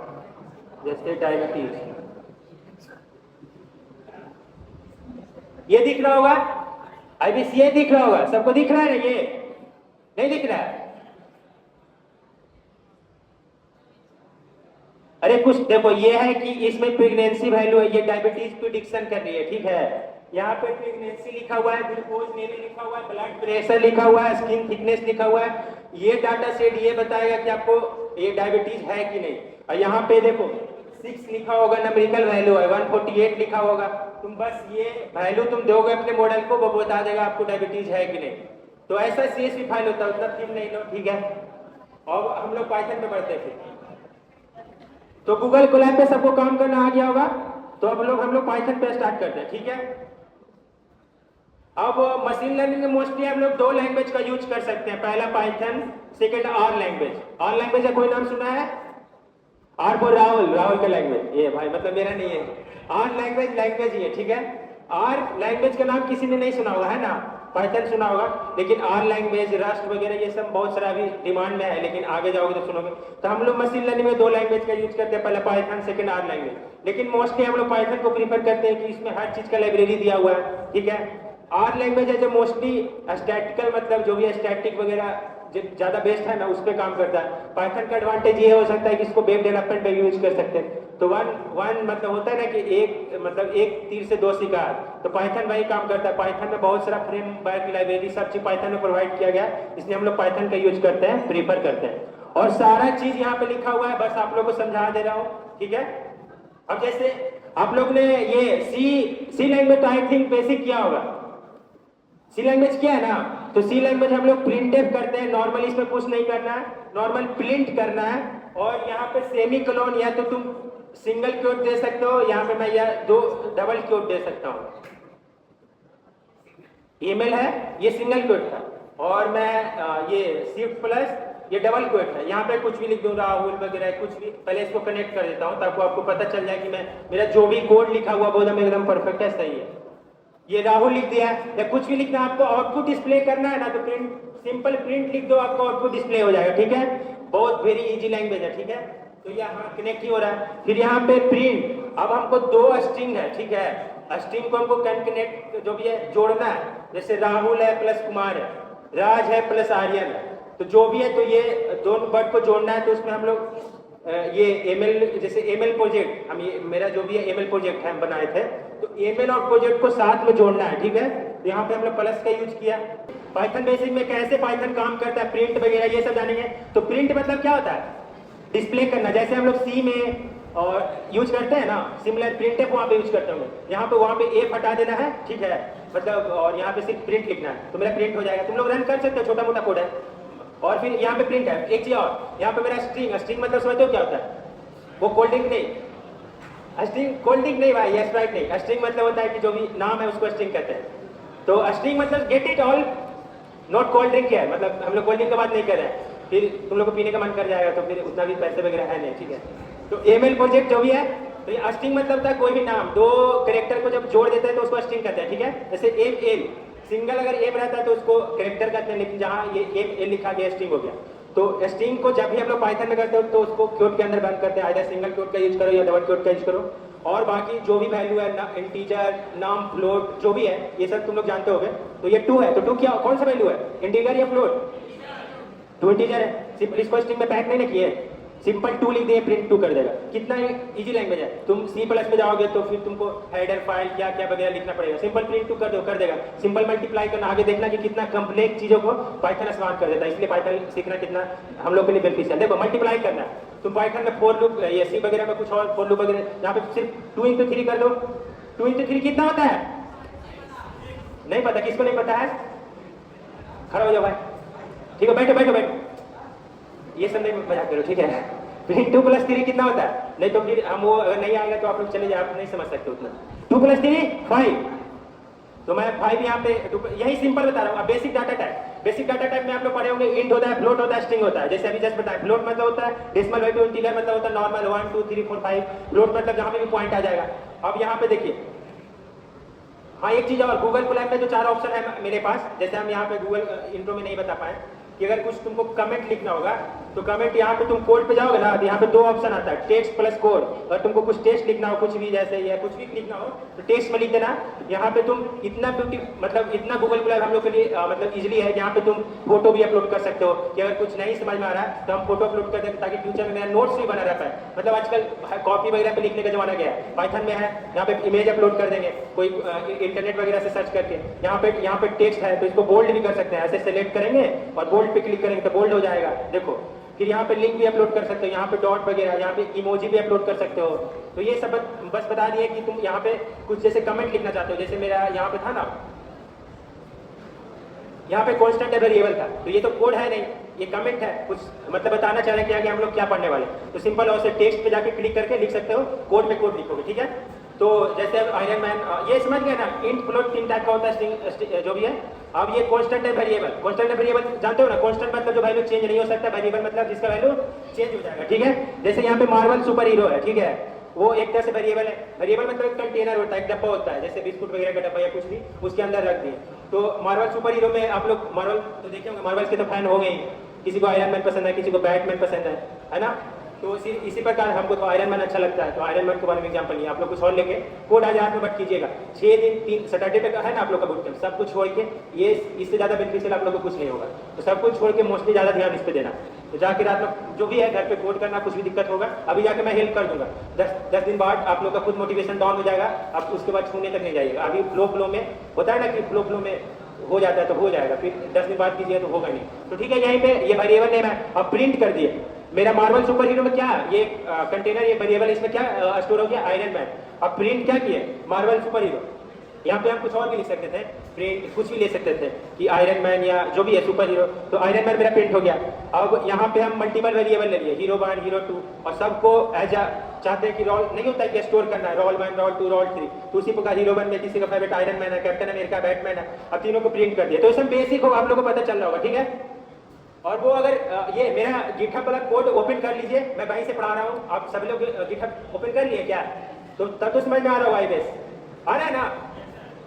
जैसे डायबिटीज, ये दिख रहा होगा, आईबीसी ये दिख रहा होगा, सबको दिख रहा है ना, ये नहीं दिख रहा है, अरे कुछ देखो, ये है कि इसमें प्रेगनेंसी वैल्यू है, ये डायबिटीज प्रिडिक्शन कर रही है, ठीक है, यहाँ पे प्रेगनेंसी लिखा हुआ है, ग्लूकोज लेवल लिखा हुआ है, ब्लड प्रेशर लिखा हुआ है, स्किन थिकनेस लिखा हुआ है, ये डाटा सेट ये बताएगा कि आपको ये डायबिटीज है कि नहीं, और यहाँ पे देखो 6 लिखा होगा, नंबरिकल वैल्यू है, 148 लिखा होगा, तुम बस ये वैल्यू तुम दोगे अपने मॉडल को, वो बता देगा आपको डायबिटीज है कि नहीं, तो ऐसा सीएसवी फाइल होता है, उतना फिर नहीं लो, ठीक है, और हम लोग पाइथन पे बढ़ते हैं, तो गूगल कोलैब पे सबको काम करना आ गया होगा, तो अब हम लोग पाइथन पे स्टार्ट करते हैं, ठीक है, अब मशीन लर्निंग में मोस्टली हम लोग 2 लैंग्वेज का यूज कर सकते हैं, पहला Python, second R language, R language का कोई नाम सुना है, आर फॉर राहुल, राहुल का लैंग्वेज, ये भाई मतलब मेरा नहीं है, आर लैंग्वेज ही है, ठीक है, आर लैंग्वेज का नाम किसी ने नहीं सुना होगा, है ना, पाइथन सुना होगा, लेकिन आर लैंग्वेज, रस्ट वगैरह ये सब बहुत सारा अभी डिमांड में है, लेकिन आगे जाओगे तो सुनोगे, तो हम लोग मशीन लर्निंग में 2 लैंग्वेज का यूज करते हैं, पहला पाइथन, सेकंड आर लैंग्वेज, लेकिन मोस्टली हम लोग पाइथन को प्रीफर करते हैं कि इसमें हर चीज का लाइब्रेरी दिया हुआ है, ठीक है, आर लैंग्वेज है जो मोस्टली स्टैटिकल, मतलब जो भी है स्टैटिक वगैरह ज्यादा बेस्ट है ना, उस पर काम करता है, पाइथन का एडवांटेज ये हो सकता है कि इसको वेब डेवलपमेंट पे यूज कर सकते हैं, तो वन मतलब होता है ना कि एक तीर से 2 शिकार, तो पाइथन वही काम करता है, पाइथन में बहुत सारा फ्रेमवर्क, लाइब्रेरी, सब चीज पाइथन में प्रोवाइड किया गया, इसलिए हम लोग पाइथन का यूज करते हैं, प्रीफर करते हैं, और सारा चीज यहाँ पे लिखा हुआ है, बस आप लोग को समझा दे रहा हूँ, ठीक है, अब जैसे आप लोग ने ये सी लैंग्वेज तो आई थिंक बेसिक किया होगा, सी लैंग्वेज क्या है ना, तो सी लैंग्वेज हम लोग प्रिंट एफ करते हैं, नॉर्मल इसमें कुछ नहीं करना है, नॉर्मल प्रिंट करना है, और यहाँ पे सेमी कोलोन या तो तुम सिंगल क्योट दे सकते हो, यहाँ पे मैं यह 2 डबल क्योट दे सकता हूँ, ईमेल है ये सिंगल क्योट था, और मैं ये शिफ्ट प्लस ये डबल क्योट है, यहाँ पे कुछ भी लिख दूँ, राहुल वगैरह कुछ भी, पहले इसको कनेक्ट कर देता हूँ ताकि आपको पता चल जाए कि मैं मेरा जो भी कोड लिखा हुआ वो एकदम परफेक्ट है, सही है, ये राहुल लिख दिया, या कुछ भी लिखना, आपको आउटपुट डिस्प्ले करना है ना, तो प्रिंट, सिंपल प्रिंट लिख दो, आपको आउटपुट डिस्प्ले हो जाएगा, ठीक है, बहुत वेरी इजी लैंग्वेज है, ठीक है, तो यहाँ कनेक्ट ही हो रहा है, फिर यहाँ पे प्रिंट, अब हमको 2 स्ट्रिंग है, ठीक है, स्ट्रिंग को हमको कनेक्ट जो भी है जोड़ना है, जैसे राहुल है प्लस कुमार है, राज है प्लस आर्यन है, तो जो भी है, तो ये दोनों वर्ड को जोड़ना है, तो उसमें हम लोग ये एमएल, जैसे एमएल प्रोजेक्ट, हम ये मेरा जो भी है एमएल प्रोजेक्ट है हम बनाए थे, तो एमएल और प्रोजेक्ट को साथ में जोड़ना है, ठीक है, तो यहाँ पे हम लोग प्लस का यूज किया, पाइथन बेसिक में कैसे पाइथन काम करता है, प्रिंट वगैरह ये सब जानेंगे, तो प्रिंट मतलब क्या होता है, डिस्प्ले करना, जैसे हम लोग सी में और यूज करते हैं ना, सिमिलर प्रिंट है वहाँ पे यूज करते होंगे, यहाँ पे वहाँ पे एफ हटा देना है, ठीक है, मतलब, और यहाँ पे सिर्फ प्रिंट लिखना है, तो मेरा प्रिंट हो जाएगा, तुम लोग रन कर सकते हो, छोटा मोटा कोड है, और फिर यहाँ पे प्रिंट है। एक चीज और, यहाँ पे मेरा स्ट्रिंग, स्ट्रिंग मतलब समझते हो क्या होता है? वो कोल्ड ड्रिंक नहीं, स्ट्रिंग कोल्ड ड्रिंक नहीं भाई, स्प्राइट नहीं। स्ट्रिंग मतलब होता है कि जो भी नाम है उसको स्ट्रिंग कहते हैं। तो स्ट्रिंग मतलब get it all not cold drink है, मतलब हम लोग कोल्ड ड्रिंक की बात नहीं कर रहे हैं, फिर तुम लोग को पीने का मन कर जाएगा तो फिर उतना भी पैसे वगैरह है नहीं, ठीक है। तो एमएल प्रोजेक्ट जो भी है, तो ये स्ट्रिंग मतलब था कोई भी नाम दो कैरेक्टर को जब जोड़ देते हैं तो उसको स्ट्रिंग कहते हैं, ठीक है। जैसे एम एल, सिंगल अगर एम रहता है तो उसको कैरेक्टर कहते हैं, लेकिन जहाँ ये एम एल लिखा गया स्ट्रिंग हो गया। तो स्ट्रिंग को जब भी हम लोग पाइथन में करते हो तो उसको क्वोट के अंदर बंद करते हैं, आइदर सिंगल क्वोट का यूज करो या डबल क्वोट का यूज करो। और बाकी जो भी वैल्यू है ना, इंटीजर, नाम, फ्लोट, जो भी है ये सब तुम लोग जानते होगे। तो ये 2 है, तो 2 क्या कौन सा वैल्यू है, इंटीजर या फ्लोट? 2 इंटीजर है। इसको स्ट्रिंग में पैक नहीं ना किए, सिंपल 2 लिख दिए, प्रिंट 2 कर देगा। कितना इजी लैंग्वेज है। तुम सी प्लस पे जाओगे तो फिर तुमको हेडर फाइल क्या क्या वगैरह लिखना पड़ेगा, सिंपल प्रिंट 2 कर दो, कर देगा। सिंपल मल्टीप्लाई करना, आगे देखना कि कितना कंप्लेक्स चीजों को पाइथन आसान कर देता है। इसलिए पाइथन सीखना कितना हम लोग के लिए बेनिफिशियल। देखो मल्टीप्लाई करना है, तुम पाइथन में फॉर लूप, ये सी वगैरह में कुछ और फॉर लूप वगैरह, यहाँ पे सिर्फ 2 into 3 कर दो। 2 into 3 कितना होता है? नहीं पता, किसको नहीं पता है? खड़ा हो जाओ भाई, ठीक है, बैठो बैठो बैठो, ये सब नहीं मजाक करो, ठीक है। फिर 2 + 3 कितना होता है? नहीं तो फिर हम वो अगर नहीं आएगा तो आप लोग चले जाए, आप नहीं समझ सकते उतना। 2 + 3 5, तो मैं 5 यहाँ पे यही सिंपल बता रहा हूँ। अब basic data type, basic data type में आप लोग पढ़े होंगे, इंट होता है, फ्लोट होता है, स्ट्रिंग होता है। जैसे अभी जस्ट बताया, फ्लोट मतलब होता है डेसिमल वैल्यू, इंटीजर मतलब होता है नॉर्मल 1 2 3 4 5, फ्लोट मतलब जहाँ पे भी पॉइंट आ जाएगा। अब यहाँ पे देखिए, हाँ एक चीज और, गूगल कोलैब में जो 4 ऑप्शन है मेरे पास, जैसे हम यहाँ पे गूगल इंट्रो में नहीं बता पाए कि अगर कुछ तुमको कमेंट लिखना होगा तो कमेंट यहाँ पे तुम कोड पे जाओगे ना, यहाँ पे 2 ऑप्शन आता है, टेक्स्ट प्लस कोड। और तुमको कुछ टेक्स्ट लिखना हो, कुछ भी जैसे या कुछ भी लिखना हो तो टेक्स्ट में लिख देना। यहाँ पे तुम इतना मतलब इतना गूगल कोलैब हम लोग के लिए मतलब इजीली है, यहाँ पे तुम फोटो भी अपलोड कर सकते हो कि अगर कुछ नहीं समझ में आ रहा है तो हम फोटो अपलोड कर दें ताकि फ्यूचर में मेरा नोट्स भी बना रहता है। मतलब आजकल कॉपी वगैरह पे लिखने का जमाना गया है, पाइथन में है, यहाँ पे इमेज अपलोड कर देंगे कोई इंटरनेट वगैरह से सर्च करके। यहाँ पे टेक्स्ट है तो इसको बोल्ड भी कर सकते हैं, ऐसे सेलेक्ट करेंगे और बोल्ड पे क्लिक करेंगे तो बोल्ड हो जाएगा, देखो। फिर यहाँ पे लिंक भी अपलोड कर सकते हो, यहाँ पे डॉट वगैरह, यहाँ पे इमोजी भी अपलोड कर सकते हो। तो ये सब बस बता दिए कि तुम यहाँ पे कुछ जैसे कमेंट लिखना चाहते हो, जैसे मेरा यहाँ पे था ना, यहाँ पे कांस्टेंट वेरिएबल था, तो ये तो कोड है नहीं, ये कमेंट है, कुछ मतलब बताना चाह रहे हैं कि आगे हम लोग क्या पढ़ने वाले। तो सिंपल और से टेक्स्ट पे जाके क्लिक करके लिख सकते हो, कोड में कोड लिखोगे, ठीक है। तो जैसे अब आयरन मैन, ये समझ गए ना, इंट फ्लोट 3 टाइप का होता है जो भी है। अब ये कांस्टेंट है वेरिएबल, कांस्टेंट है वेरिएबल जानते हो ना, कांस्टेंट मतलब जो वैल्यू चेंज नहीं हो सकता, वेरिएबल मतलब जिसका वैल्यू चेंज हो जाएगा, ठीक है। जैसे यहाँ पे मार्वल सुपर हीरो है, ठीक है, वो एक तरह से वेरिएबल है। वेरिएबल मतलब एक कंटेनर होता है, एक डब्बा होता है, जैसे बिस्कुट वगैरह का डब्बा या कुछ भी उसके अंदर रख दिए। तो मार्वल सुपर हीरो में आप लोग मार्वल तो देखे होंगे, मार्वल के तो फैन हो गए, किसी को आयरन मैन पसंद है, किसी को बैटमैन पसंद है ना। तो इसी प्रकार हमको तो आयरन मैन अच्छा लगता है, तो आयरन मैन के बारे में एग्जाम्पल नहीं, आप लोग कुछ और लेके कोड आज हाथ में बट कीजिएगा। 6 दिन 3 सैटरडे तक है ना आप लोग का बुक टाइम, सब कुछ छोड़ के ये इससे ज़्यादा बेनिफिशियल आप लोग को कुछ नहीं होगा। तो सब कुछ छोड़ के मोस्टली ज़्यादा ध्यान इस पर देना। तो जाके रात में जो भी है घर पे कोड करना, कुछ भी दिक्कत होगा अभी जाके मैं हेल्प कर दूंगा। 10 दिन बाद आप लोग का खुद मोटिवेशन डाउन हो जाएगा, आप उसके बाद छूने तक नहीं जाइएगा। अभी फ्लो में होता है ना कि फ्लो में हो जाता है तो हो जाएगा, फिर 10 दिन बाद कीजिए तो होगा नहीं। तो ठीक है, यहीं पे ये वेरिएबल नेम है, अब प्रिंट कर दिए। मेरा मार्वल सुपर हीरो में क्या ये कंटेनर, ये वेरिएबल, इसमें क्या स्टोर हो गया, आयरन मैन। अब प्रिंट क्या किए, मार्वल सुपर हीरो। यहाँ पे हम कुछ और भी लिख सकते थे, प्रिंट कुछ भी ले सकते थे कि आयरन मैन या जो भी है सुपर हीरो। तो आयरन मैन मेरा प्रिंट हो गया। अब यहाँ पे हम मल्टीपल वेरिएबल ले लिए, हीरो 1 हीरो 2, और सबको एज चाहते हैं कि रोल नहीं होता है कि स्टोर करना है, रोल 1 रोल 2 रोल 3। तो उसी प्रकार हीरो 1 में किसी का फेवरेट आयरन मैन है, कैप्टन अमेरिका, बैटमैन है, अब तीनों को प्रिंट कर दिया। तो इसमें बेसिक हो, आप लोगों को पता चल रहा होगा, ठीक है। और वो अगर ये मेरा गिटहब वाला कोड ओपन कर लीजिए, मैं वहीं से पढ़ा रहा हूँ, आप सब लोग गिटहब ओपन कर लिए क्या? तो तब तो समझ में आ रहा होगा, बेस आ रहा है ना।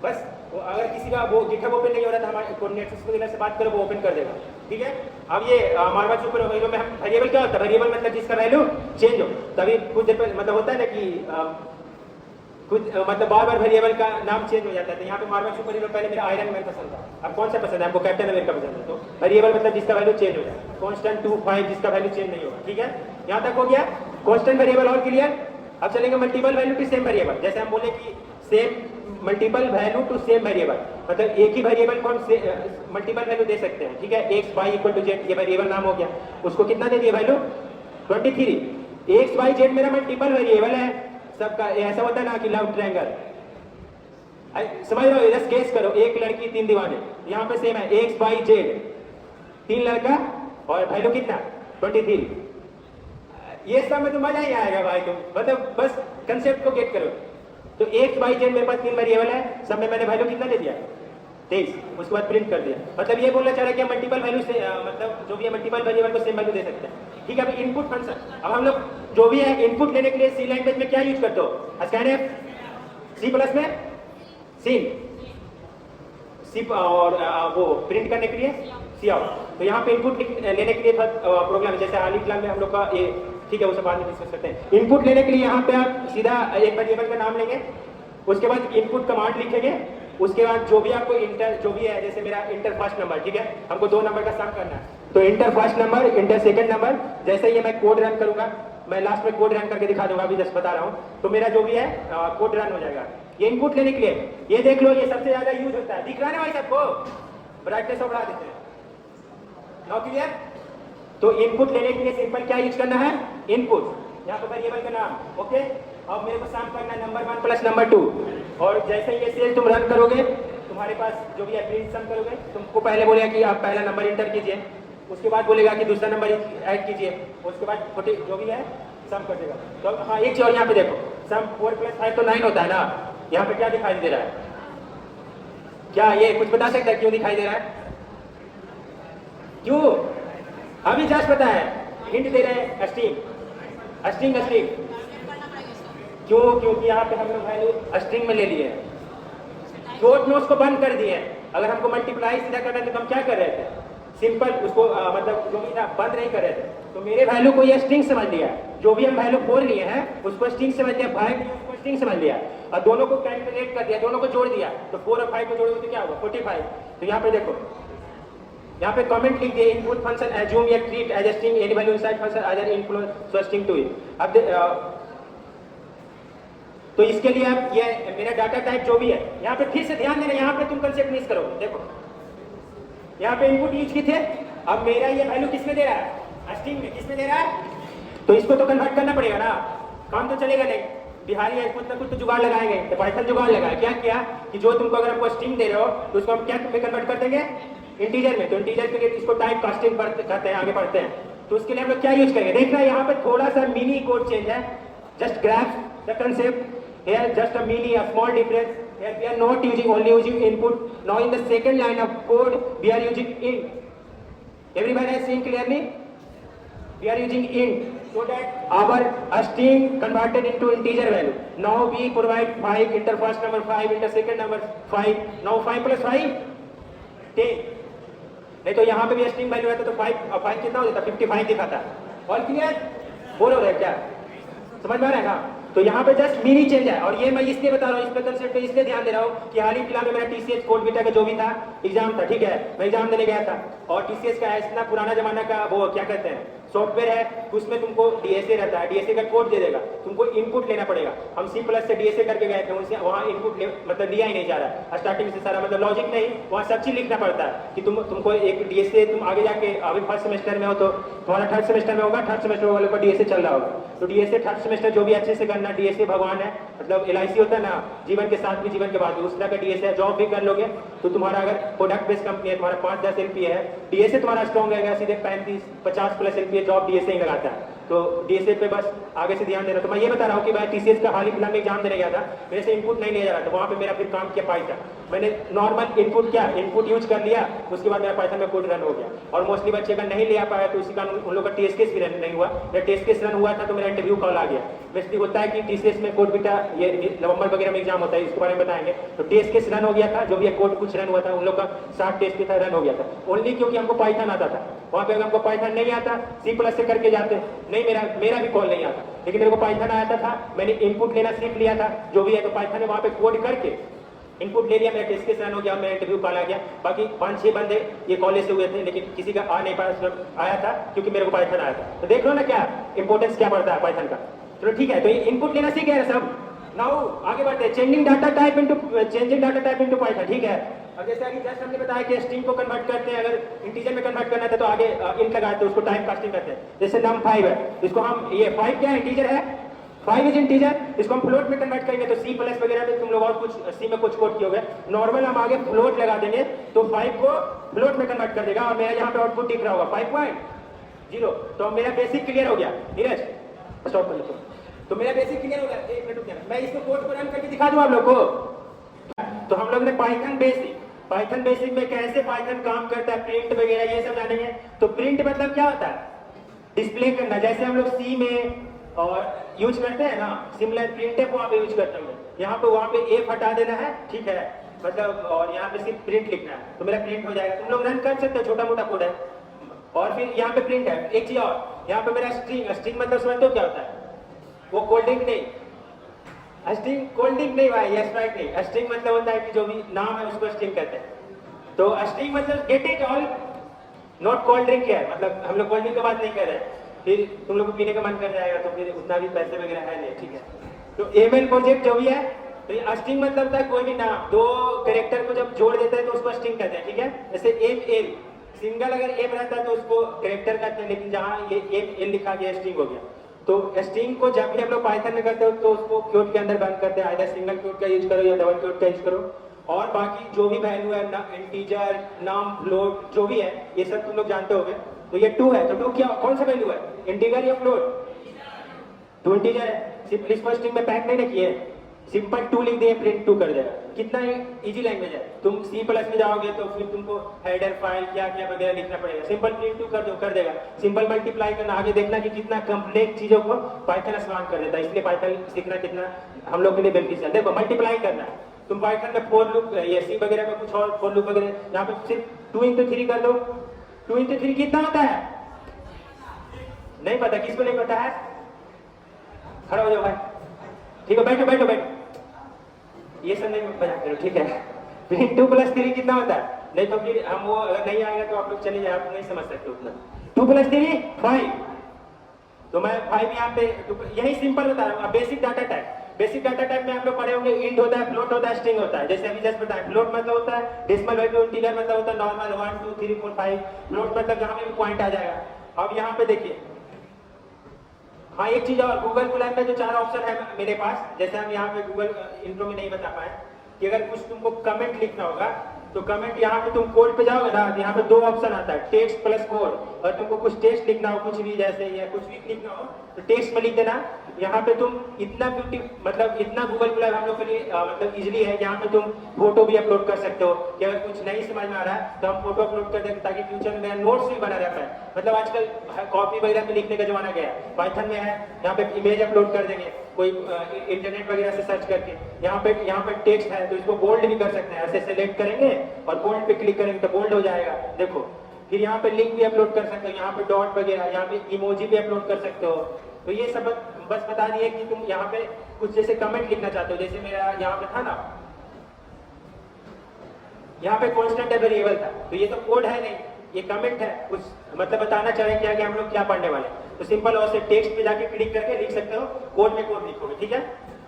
बस अगर किसी का वो गिटहब ओपन नहीं हो रहा था, हमारे कोऑर्डिनेटर्स वगैरह से बात करो, वो ओपन कर देगा, ठीक है। अब ये मार्वल सुपर हीरो में हम वेरिएबल क्या होता है, वेरिएबल मतलब जिसका वैल्यू चेंज हो। तभी कुछ देर पहले मतलब होता है ना कि कुछ मतलब बार वेरिएबल का नाम चेंज हो जाता है। तो यहाँ पे मार्वल सुपर हीरो पहले मेरा आयरन मैन पसंद था, अब कौन सा पसंद है हमको, कैप्टन अमेरिका पसंद है। तो वेरिएबल मतलब जिसका वैल्यू चेंज हो जाए, कांस्टेंट 2 5 जिसका वैल्यू चेंज नहीं होगा, ठीक है। यहाँ तक हो गया कांस्टेंट वेरिएबल और क्लियर। अब चलेंगे multiple value to same variable. जैसे हम बोले कि same multiple value to same variable, मतलब एक ही वेरिएबल को हम मल्टीपल वैल्यू दे सकते हैं, ठीक है। X Y equal to Z, ये वेरिएबल नाम हो गया, उसको कितना दे दिया वैल्यू 23। एक्स वाई जेड मेरा मल्टीपल वेरिएबल है सबका, ऐसा होता है ना कि लव ट्रायंगल, समझ रहे हो। जस्ट गेस करो, एक लड़की 3 दीवाने, यहाँ पे सेम है एक्स वाई जेड, 3 लड़का और वैल्यू कितना 23। ये सब में तो मजा ही आएगा भाई, तुम मतलब बस कंसेप्ट को गेट करो। तो एक्स वाई जेड मेरे पास 3 वेरिएबल है, सब में मैंने वैल्यू कितना ले दिया 23, उसके बाद प्रिंट कर दिया। मतलब ये बोलना चाह रहा है कि मल्टीपल वैल्यू से मतलब जो भी है मल्टीपल वेरिएबल को सेम वैल्यू दे सकते हैं। ठीक है, अभी इनपुट फंक्शन, अब हम लोग जो भी है इनपुट लेने के लिए सी लैंग्वेज में क्या यूज करते हो, स्कैनफ, सी प्लस में सीन, सी और वो प्रिंट करने के लिए सी आउट। तो यहाँ पे इनपुट लेने के लिए प्रोग्राम जैसे हाल ही फिलहाल में हम लोग का ये, ठीक है, वो सब बाद में डिस्कस करते हैं। इनपुट लेने के लिए यहाँ पे आप सीधा एक वेरिएबल का नाम लेंगे, उसके बाद इनपुट कमांड लिखेंगे, उसके बाद जो भी आपको इंटर जो भी है, जैसे मेरा इंटर फर्स्ट नंबर, ठीक है, हमको 2 नंबर का सम करना है, तो inter first number inter second number. जैसे ये मैं कोड रन करूंगा, मैं लास्ट में कोड रन करके दिखा दूंगा, अभी जस्ट बता रहा हूँ, तो मेरा जो भी है कोड रन हो जाएगा। ये इनपुट लेने के लिए ये देख लो, ये सबसे ज्यादा यूज होता है, दिख रहा है ना भाई सबको, ब्राइटनेस और बढ़ा देते हैं। Now clear? तो इनपुट लेने के लिए सिंपल क्या यूज करना है, इनपुट, यहाँ पर वेरिएबल का नाम, ओके। अब मेरे को सम करना है नंबर 1 प्लस नंबर 2, और जैसे ये सेल तुम रन करोगे, तुम्हारे पास जो भी है प्रिंट सम करोगे, तुमको पहले बोलेगा कि आप पहला नंबर इंटर कीजिए, उसके बाद बोलेगा कि दूसरा नंबर ऐड कीजिए, उसके बाद छोटे जो भी है सम कर देगा। तो हाँ एक चीज और यहाँ पे देखो, सम 4 + 5 तो 9 होता है ना, यहाँ पे क्या दिखाई दे रहा है, क्या ये कुछ बता सकता है क्यों दिखाई दे रहा है, क्यों? अभी जस्ट पता है, हिंट दे रहे हैं, स्ट्रिंग स्ट्रिंग क्यों? क्योंकि यहाँ पे हम लोग वैल्यू स्ट्रिंग में ले लिए हैं, डॉट नोट्स को बंद कर दिए हैं। अगर हमको मल्टीप्लाई सीधा करना है तो हम क्या कर रहे थे, सिंपल उसको मतलब जो भी था बंद नहीं कर रहे थे, तो मेरे वैल्यू को ये स्ट्रिंग समझ लिया, जो भी हम वैल्यू बोल लिए हैं उसको स्ट्रिंग समझ लिया, भाई उसको स्ट्रिंग समझ लिया, और दोनों को कैलकुलेट कर दिया, दोनों को जोड़ दिया, तो 4 और 5 को जोड़ोगे तो क्या होगा 45। तो यहाँ पे देखो, यहाँ पे कमेंट लिख दिए, इनपुट फंक्शन एज्यूम या treat as a string any value inside function as an input so string to it. अब तो इसके लिए अब ये मेरा डाटा टाइप जो भी है, यहाँ पे फिर से ध्यान देना, यहाँ पे तुम कंसेप्ट मिस करो। देखो यहाँ पे इनपुट यूज की थे, अब मेरा ये वैल्यू किसमें दे रहा है, स्ट्रिंग में, किसमें दे रहा है, तो इसको तो कन्वर्ट करना पड़ेगा ना, काम तो चलेगा नहीं, बिहारी है कुछ ना कुछ तो जुगाड़ लगाएंगे, तो पाइथन जुगाड़ लगाया, क्या किया कि जो तुमको अगर हमको स्ट्रिंग दे रहे हो तो उसको हम क्या में कन्वर्ट कर देंगे, इंटीजर में। तो इंटीजर के लिए इसको टाइप कास्टिंग करते हैं, आगे बढ़ते हैं, तो उसके लिए हम लोग क्या यूज करेंगे, देखना यहाँ पे थोड़ा सा मिनी कोड चेंज है, just grasp the concept here, just a mini, a small difference. Here we are not using, only using input. Now in the second line of code we are using int. Everybody has seen clearly? We are using int so that our string converted into integer value. Now we provide 5 enter first number 5 enter second number 5. Now 5 plus 5 10. नहीं तो यहाँ पे भी स्ट्रिंग वैल्यू रहता तो 5 कितना हो जाता 55 दिखाता। और क्लियर बोलो रहे क्या, समझ में आ रहा है ना? तो यहाँ पे जस्ट मिनी चेंज है, और ये मैं इसलिए बता रहा हूँ, इस पे कंसेप्ट पे इसलिए ध्यान दे रहा हूँ कि हाल ही फिलहाल में मेरा टीसीएस कोड बीटा का जो भी था एग्जाम था, ठीक है, मैं एग्जाम देने गया था, और टीसीएस का इतना पुराना जमाना का वो क्या कहते हैं सॉफ्टवेयर है, तो उसमें तुमको डीएसए रहता है, डीएसए का कोड दे देगा, तुमको इनपुट लेना पड़ेगा। हम सी प्लस से डीएसए करके गए थे, उनसे वहाँ इनपुट मतलब लिया ही नहीं जा रहा है स्टार्टिंग से सारा, मतलब लॉजिक नहीं, वहाँ सब चीज लिखना पड़ता है कि तुमको एक डीएसए, तुम आगे जाके अभी फर्स्ट सेमेस्टर में हो तो तुम्हारा थर्ड सेमेस्टर में होगा, थर्ड सेमेस्टर वाले का डीएसए चल रहा होगा, तो डीएसए थर्ड सेमेस्टर जो भी अच्छे से करना, डीएसए भगवान है, मतलब एलआईसी होता है ना, जीवन के साथ भी जीवन के बाद भी उस तरह का डीएसए है, जॉब भी कर लोगे तो तुम्हारा अगर प्रोडक्ट बेस्ड कंपनी है, तुम्हारा 5-10 एलपीए है, डीएसए तुम्हारा स्ट्रॉन्ग रहेगा, सीधे 35-50 प्लस एलपीए जॉब डीएसए ही लगाता है। तो डीएसए पे बस आगे से ध्यान देना। तो मैं ये बता रहा हूँ कि भाई टीसीएस का हाल ही फिलहाल में एग्जाम देने गया था, मेरे से इनपुट नहीं लिया जा रहा था, वहाँ पे मेरा फिर काम किया पाइथन, मैंने नॉर्मल इनपुट यूज कर लिया, उसके बाद मेरा पाइथन में कोड रन हो गया, और मोस्टली बच्चे का नहीं लिया पाया तो उसी कारण उन लोग का टेस्ट केस भी रन नहीं हुआ। मेरा टेस्ट केस रन हुआ था तो मेरा इंटरव्यू कॉल आ गया। बेसिकली होता है कि टीसीएस में कोड बीटा ये नवंबर वगैरह में एग्जाम होता है, इसके बारे में बताएंगे। तो टेस्ट केस रन हो गया था, जो भी कोड कुछ रन हुआ था, उन लोग का 60 टेस्ट के था रन हो गया था, ओनली क्योंकि हमको पाइथन आता था। वहाँ पे अगर हमको पाइथन नहीं आता, सी प्लस से करके जाते, नहीं मेरा भी कॉल नहीं आता, लेकिन मेरे को पाइथन आता था, मैंने इनपुट लेना सीख लिया था, जो भी है, तो पाइथन ने वहाँ पे कोड करके इनपुट ले लिया, मेरा टेस्ट केस रन हो गया, मेरा इंटरव्यू कॉल आ गया। बाकी 5-6 बंदे ये कॉलेज से हुए थे, लेकिन किसी का आ नहीं पाया, आया था क्योंकि मेरे को पाइथन आया था। तो देख लो ना क्या इंपॉर्टेंस क्या पड़ता है पाइथन का। चलो ठीक है, तो ये इनपुट लेना सीख गए सब। नाउ आगे बढ़ते हैं, changing data type into Python, ठीक है। अब जैसे अभी जस्ट हमने बताया कि स्ट्रिंग को कन्वर्ट करते हैं, अगर इंटीजर में कन्वर्ट करना था तो आगे इंट लगाते हैं, उसको टाइप कास्टिंग करते हैं। जैसे नम 5 है, इसको हम ये 5 क्या है, इंटीजर है, 5 इज इंटीजर, इसको हम फ्लोट में कन्वर्ट करेंगे। तो सी प्लस वगैरह में तुम लोग और कुछ सी में कुछ कोड किए होंगे, नॉर्मल हम आगे फ्लोट लगा देंगे तो 5 को फ्लोट में कन्वर्ट कर देगा, और मेरा यहाँ पे आउटपुट दिख रहा होगा 0। तो मेरा बेसिक क्लियर हो गया। नीरज स्टॉप कर लो। तो मेरा बेसिक क्लियर हो गया। एक मिनट रुक जाना, मैं इसको कोड को रन करके दिखा दूं आप लोग को। तो हम लोग ने पाइथन बेसिक में कैसे पाइथन काम करता है, प्रिंट वगैरह ये सब जानेंगे। तो प्रिंट मतलब क्या होता है, डिस्प्ले करना। जैसे हम लोग सी में और यूज करते हैं ना, सिमिलर प्रिंट है वहां पे यूज करते हैं। यहाँ पे वहां पे एफ हटा देना है, ठीक है, मतलब, और यहाँ पे सिर्फ प्रिंट लिखना है, तो मेरा प्रिंट हो जाएगा। तुम लोग रन कर सकते हो, छोटा मोटा कोड है। और फिर यहाँ पे प्रिंट है। एक चीज और, यहाँ पे मेरा स्ट्रिंग मतलब समझते हो क्या होता है, वो कोल्ड ड्रिंक नहीं, स्ट्रिंग कोल्ड ड्रिंक नहीं भाई, स्प्राइट नहीं। स्ट्रिंग मतलब होता है कि जो भी नाम है उसको स्ट्रिंग कहते हैं। तो स्ट्रिंग मतलब get it all, not cold drink है, मतलब हम लोग कोल्ड ड्रिंक की बात नहीं कर रहे हैं। फिर तुम लोग को पीने का मन कर जाएगा तो फिर उतना भी पैसे वगैरह है नहीं, ठीक है। तो एमएल प्रोजेक्ट जो भी है, तो ये स्ट्रिंग मतलब होता है कोई भी नाम, दो कैरेक्टर को जब जोड़ देता है तो उसको स्ट्रिंग कहते हैं, ठीक है। जैसे एम एल, सिंगल अगर एम रहता है तो उसको कैरेक्टर कहते हैं, लेकिन जहाँ ये एम एल लिखा गया स्ट्रिंग हो गया। तो स्ट्रिंग को जब भी हम लोग पाइथन में करते हो तो उसको क्वोट के अंदर बंद करते हैं, आइदर सिंगल क्वोट का यूज करो या डबल क्वोट का यूज करो। और बाकी जो भी वैल्यू है ना, इंटीजर, नाम, फ्लोट, जो भी है ये सब तुम लोग जानते होगे। तो ये 2 है, तो 2 क्या, कौन सा वैल्यू है, इंटीजर या फ्लोट? 2 इंटीजर है। सिंपल इसको स्ट्रिंग में पैक नहीं ना किए, सिंपल 2 लिख दिए, प्रिंट 2 कर देगा। कितना इजी लैंग्वेज है। तुम सी प्लस में जाओगे तो फिर तुमको हेडर फाइल क्या क्या वगैरह लिखना पड़ेगा, सिंपल प्रिंट 2 कर दो, कर देगा। सिंपल मल्टीप्लाई करना, आगे देखना कि कितना कम्प्लेक्स चीजों को पाइथन आसान कर देता है। इसलिए पाइथन सीखना कितना हम लोग के लिए बेनिफिशियल। देखो मल्टीप्लाई करना है, तुम पाइथन में फॉर लूप, ये सी वगैरह में कुछ और फॉर लूप वगैरह, यहाँ पे सिर्फ 2 into 3 कर दो। 2 into 3 कितना होता है, नहीं पता, किसको नहीं पता है, खड़ा हो जाओ भाई, ठीक है, बैठो बैठो बैठो, ये सब नहीं बजा करो, ठीक है। फिर 2 + 3 कितना होता है, नहीं तो फिर हम वो अगर नहीं आएगा तो आप लोग चले जाए, आप नहीं समझ सकते उतना। 2 + 3 5, तो मैं 5 यहाँ पे, यही सिंपल बता रहा हूँ। Basic data type, basic data type में आप लोग पढ़े होंगे, इंट होता है, फ्लोट होता है, स्ट्रिंग होता है। जैसे अभी जस्ट बताया, फ्लोट मतलब होता है डेसिमल वैल्यू, इंटीजर मतलब होता है नॉर्मल 1 2 3 4 5, फ्लोट मतलब जहाँ पे भी पॉइंट आ जाएगा। अब यहाँ पे देखिए, हाँ एक चीज और, गूगल कोलैब में जो 4 ऑप्शन है मेरे पास, जैसे हम यहाँ पे गूगल इंट्रो में नहीं बता पाए कि अगर कुछ तुमको कमेंट लिखना होगा तो कमेंट यहाँ पे तुम कोड पे जाओगे ना, यहाँ पे 2 ऑप्शन आता है, टेक्स्ट प्लस कोड। और तुमको कुछ टेक्स्ट लिखना हो, कुछ भी जैसे या कुछ भी लिखना हो तो टेक्स्ट में लिख देना। यहाँ पे तुम इतना मतलब इतना गूगल कोलैब हम लोग के लिए मतलब इजीली है, यहाँ पे तुम फोटो भी अपलोड कर सकते हो कि अगर कुछ नहीं समझ में आ रहा है तो हम फोटो अपलोड कर देंगे, ताकि फ्यूचर में मेरा नोट्स भी बना रहता है। मतलब आजकल कॉपी वगैरह में लिखने का जमाना गया है, पाइथन में है, यहाँ पे इमेज अपलोड कर देंगे कोई इंटरनेट वगैरह से सर्च करके। यहाँ पे टेक्स्ट है तो इसको बोल्ड भी कर सकते हैं, ऐसे सेलेक्ट करेंगे और बोल्ड पे क्लिक करेंगे तो बोल्ड हो जाएगा, देखो। फिर यहाँ पे लिंक भी अपलोड कर सकते हो, यहाँ पे डॉट वगैरह, यहाँ पे इमोजी भी अपलोड कर सकते हो। तो ये सब बस बता दिए कि तुम यहाँ पे कुछ जैसे कमेंट लिखना चाहते हो, जैसे मेरा यहाँ पे था ना, यहाँ पे कांस्टेंट वेरिएबल था, तो ये तो कोड है नहीं, ये कमेंट है, कुछ मतलब बताना चाहें कि आगे हम लोग क्या पढ़ने वाले। तो सिंपल और से टेक्स्ट पे जाके क्लिक करके लिख सकते हो, कोड में कोड लिखोगे, ठीक है।